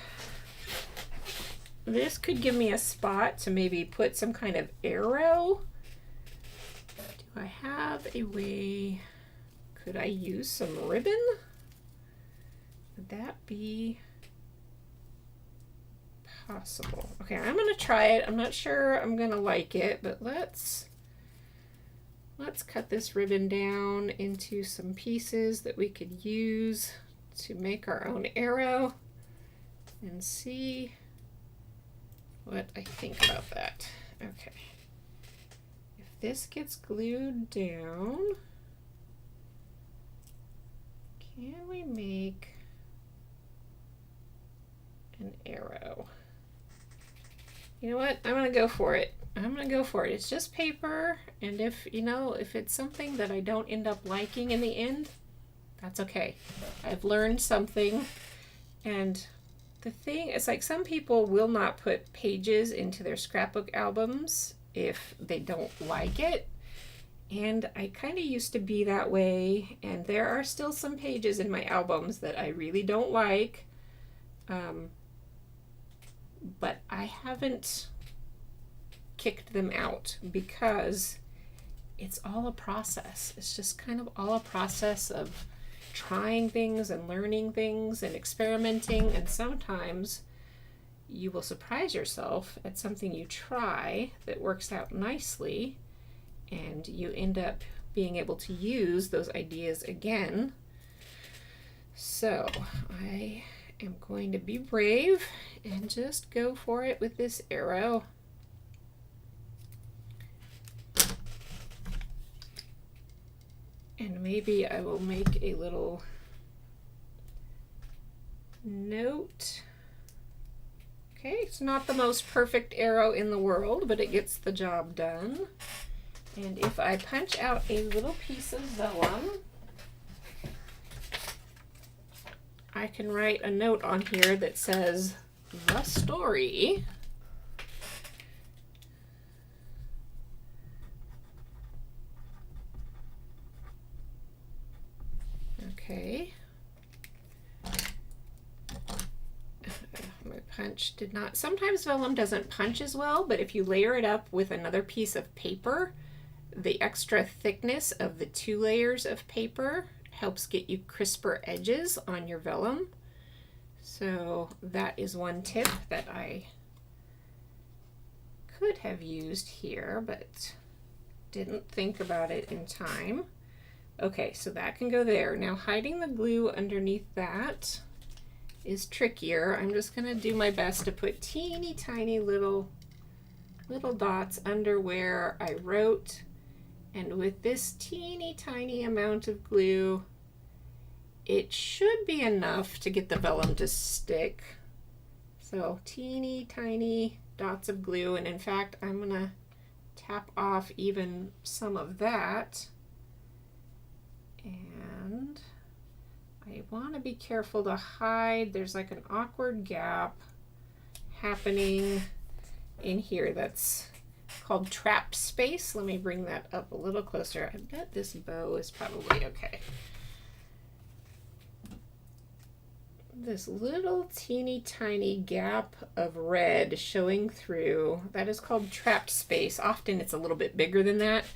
this could give me a spot to maybe put some kind of arrow. Do I have a way? Could I use some ribbon? Would that be possible? Okay, I'm gonna try it. I'm not sure I'm gonna like it, but let's cut this ribbon down into some pieces that we could use to make our own arrow and see what I think about that. Okay. If this gets glued down, can we make an arrow? You know what? I'm gonna go for it. I'm gonna go for it. It's just paper, and if it's something that I don't end up liking in the end, that's okay. I've learned something, and the thing is, like, some people will not put pages into their scrapbook albums if they don't like it, and I kind of used to be that way, and there are still some pages in my albums that I really don't like, but I haven't kicked them out because it's all a process. It's just kind of all a process of trying things and learning things and experimenting, and sometimes you will surprise yourself at something you try that works out nicely, and you end up being able to use those ideas again. So I am going to be brave and just go for it with this arrow. And maybe I will make a little note. Okay, it's not the most perfect arrow in the world, but it gets the job done. And if I punch out a little piece of vellum, I can write a note on here that says, "The story." Okay. My punch did not. Sometimes vellum doesn't punch as well, but if you layer it up with another piece of paper, the extra thickness of the two layers of paper helps get you crisper edges on your vellum. So that is one tip that I could have used here, but didn't think about it in time. Okay, so that can go there. Now hiding the glue underneath that is trickier. I'm just gonna do my best to put teeny tiny little dots under where I wrote, and with this teeny tiny amount of glue, it should be enough to get the vellum to stick. So teeny tiny dots of glue, and in fact I'm gonna tap off even some of that. And I want to be careful to hide. There's like an awkward gap happening in here that's called trap space. Let me bring that up a little closer. I bet this bow is probably okay. This little teeny tiny gap of red showing through, that is called trapped space. Often it's a little bit bigger than that,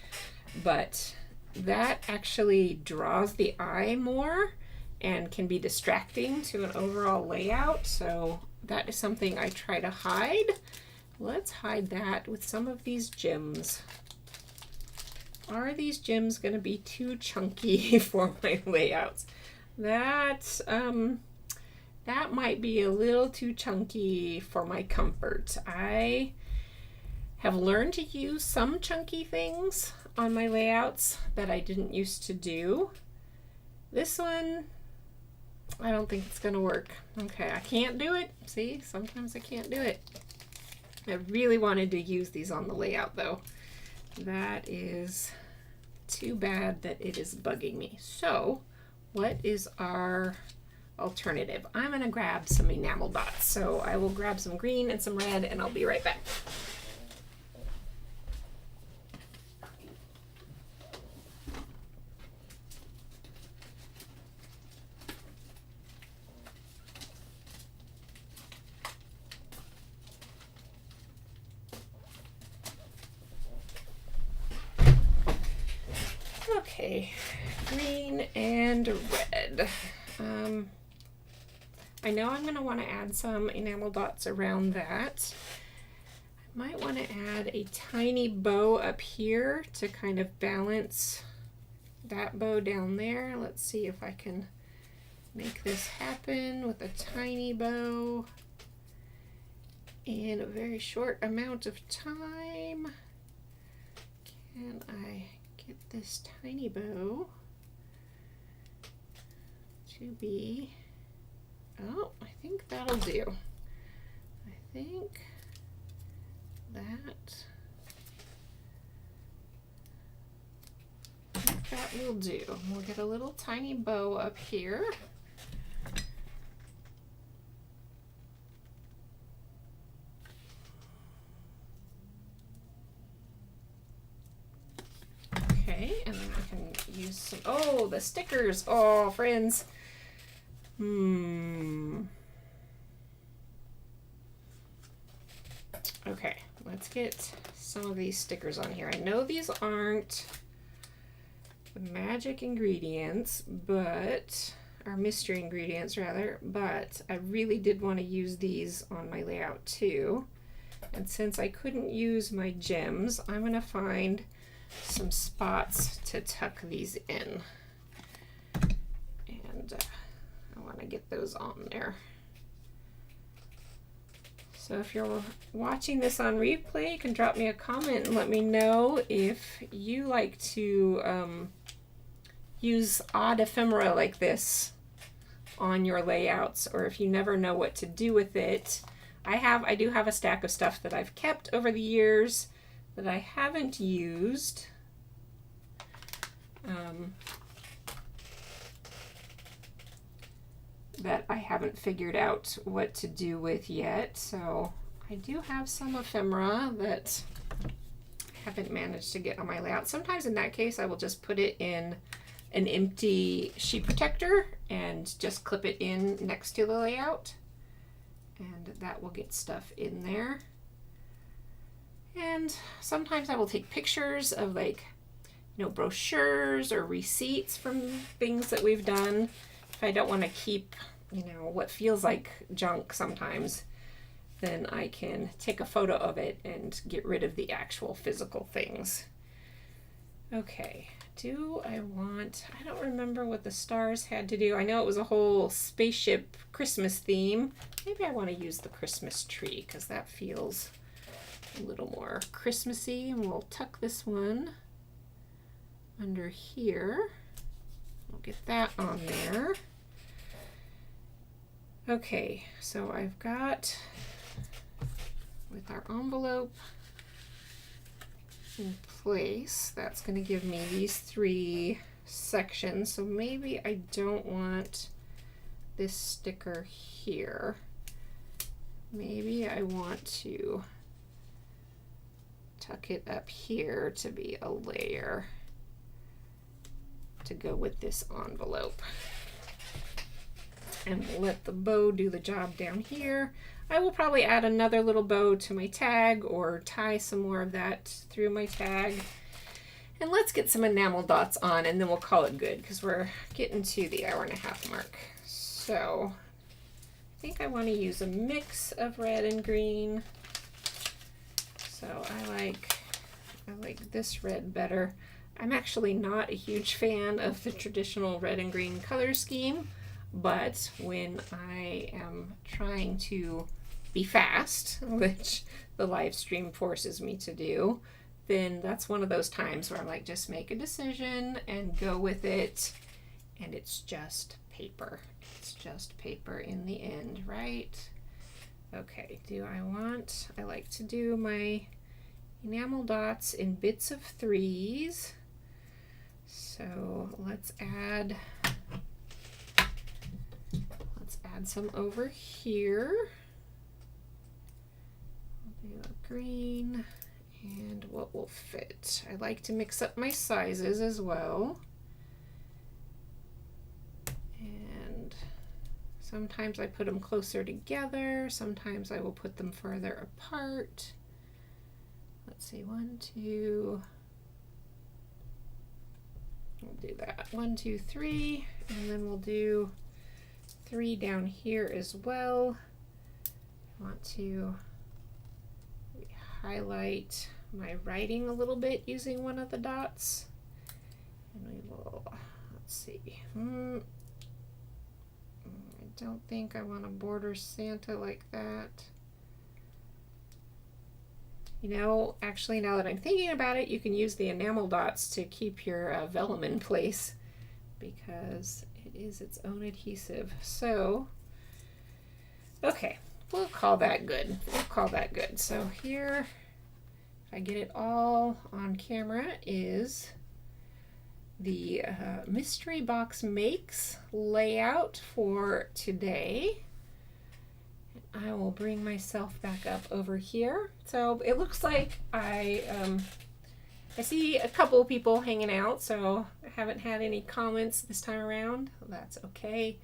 but that actually draws the eye more and can be distracting to an overall layout. So that is something I try to hide. Let's hide that with some of these gems. Are these gems going to be too chunky for my layouts? That might be a little too chunky for my comfort. I have learned to use some chunky things on my layouts that I didn't used to do. This one, I don't think it's gonna work. Okay, I can't do it. See, sometimes I can't do it. I really wanted to use these on the layout though. That is too bad that it is bugging me. So what is our alternative? I'm gonna grab some enamel dots. So I will grab some green and some red and I'll be right back. Okay, green and red. I know I'm going to want to add some enamel dots around that. I might want to add a tiny bow up here to kind of balance that bow down there. Let's see if I can make this happen with a tiny bow in a very short amount of time. Can I get this tiny bow to be, oh, I think that'll do. I think that will do. We'll get a little tiny bow up here. Okay, and then I can use some, oh, the stickers. Oh, friends. Okay, let's get some of these stickers on here. I know these aren't the magic ingredients, but, or mystery ingredients rather, but I really did want to use these on my layout too. And since I couldn't use my gems, I'm going to find some spots to tuck these in. And I want to get those on there. So if you're watching this on replay, you can drop me a comment and let me know if you like to use odd ephemera like this on your layouts, or if you never know what to do with it. I do have a stack of stuff that I've kept over the years that I haven't used. That I haven't figured out what to do with yet. So I do have some ephemera that I haven't managed to get on my layout. Sometimes in that case I will just put it in an empty sheet protector and just clip it in next to the layout, and that will get stuff in there. And sometimes I will take pictures of, like, you know, brochures or receipts from things that we've done. If I don't want to keep, you know, what feels like junk sometimes, then I can take a photo of it and get rid of the actual physical things. Okay, I don't remember what the stars had to do. I know it was a whole spaceship Christmas theme. Maybe I want to use the Christmas tree because that feels a little more Christmassy, and we'll tuck this one under here. We'll get that on there. Okay, so I've got, with our envelope in place, that's going to give me these 3 sections. So maybe I don't want this sticker here. Maybe I want to tuck it up here to be a layer to go with this envelope. And let the bow do the job down here. I will probably add another little bow to my tag or tie some more of that through my tag. And let's get some enamel dots on and then we'll call it good because we're getting to the 1.5 hour mark. So I think I want to use a mix of red and green. So I like this red better. I'm actually not a huge fan of the traditional red and green color scheme, but when I am trying to be fast, which the live stream forces me to do, then that's one of those times where I'm like, just make a decision and go with it, and it's just paper. It's just paper in the end, right? Okay, I like to do my enamel dots in bits of 3s. So let's add some over here. We'll do a green and what will fit. I like to mix up my sizes as well. And sometimes I put them closer together, sometimes I will put them further apart. Let's see, 1, 2, we'll do that. 1, 2, 3, and then we'll do 3 down here as well. I want to highlight my writing a little bit using one of the dots. And we will, let's see. I don't think I want to border Santa like that. You know, actually, now that I'm thinking about it, you can use the enamel dots to keep your vellum in place because it is its own adhesive. So, okay, we'll call that good. We'll call that good. So here, if I get it all on camera, is the Mystery Box Makes layout for today. I will bring myself back up over here. So it looks like I see a couple of people hanging out, so I haven't had any comments this time around. That's okay.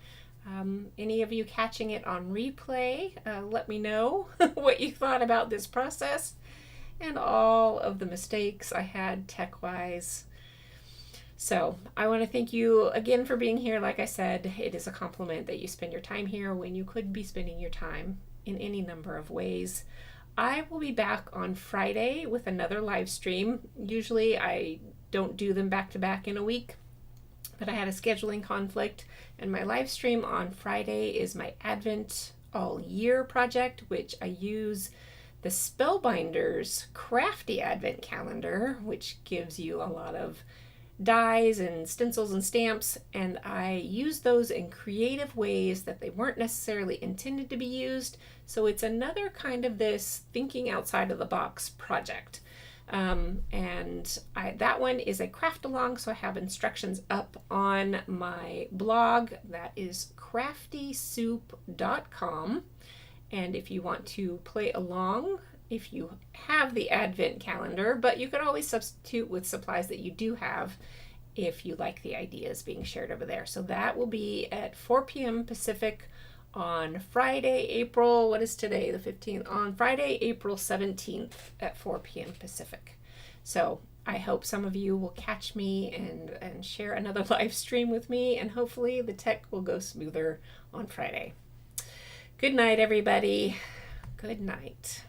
Any of you catching it on replay, let me know what you thought about this process and all of the mistakes I had tech-wise. So I want to thank you again for being here. Like I said, it is a compliment that you spend your time here when you could be spending your time in any number of ways. I will be back on Friday with another live stream. Usually I don't do them back to back in a week, but I had a scheduling conflict, and my live stream on Friday is my Advent All Year project, which I use the Spellbinders Crafty Advent Calendar, which gives you a lot of dies and stencils and stamps, and I use those in creative ways that they weren't necessarily intended to be used. So it's another kind of this thinking outside of the box project. That one is a craft along, so I have instructions up on my blog. That is craftysoup.com. And if you want to play along, if you have the Advent calendar, but you can always substitute with supplies that you do have if you like the ideas being shared over there. So that will be at 4 p.m. Pacific on Friday, April, what is today, the 15th? On Friday, April 17th at 4 p.m. Pacific. So I hope some of you will catch me and share another live stream with me, and hopefully the tech will go smoother on Friday. Good night, everybody. Good night.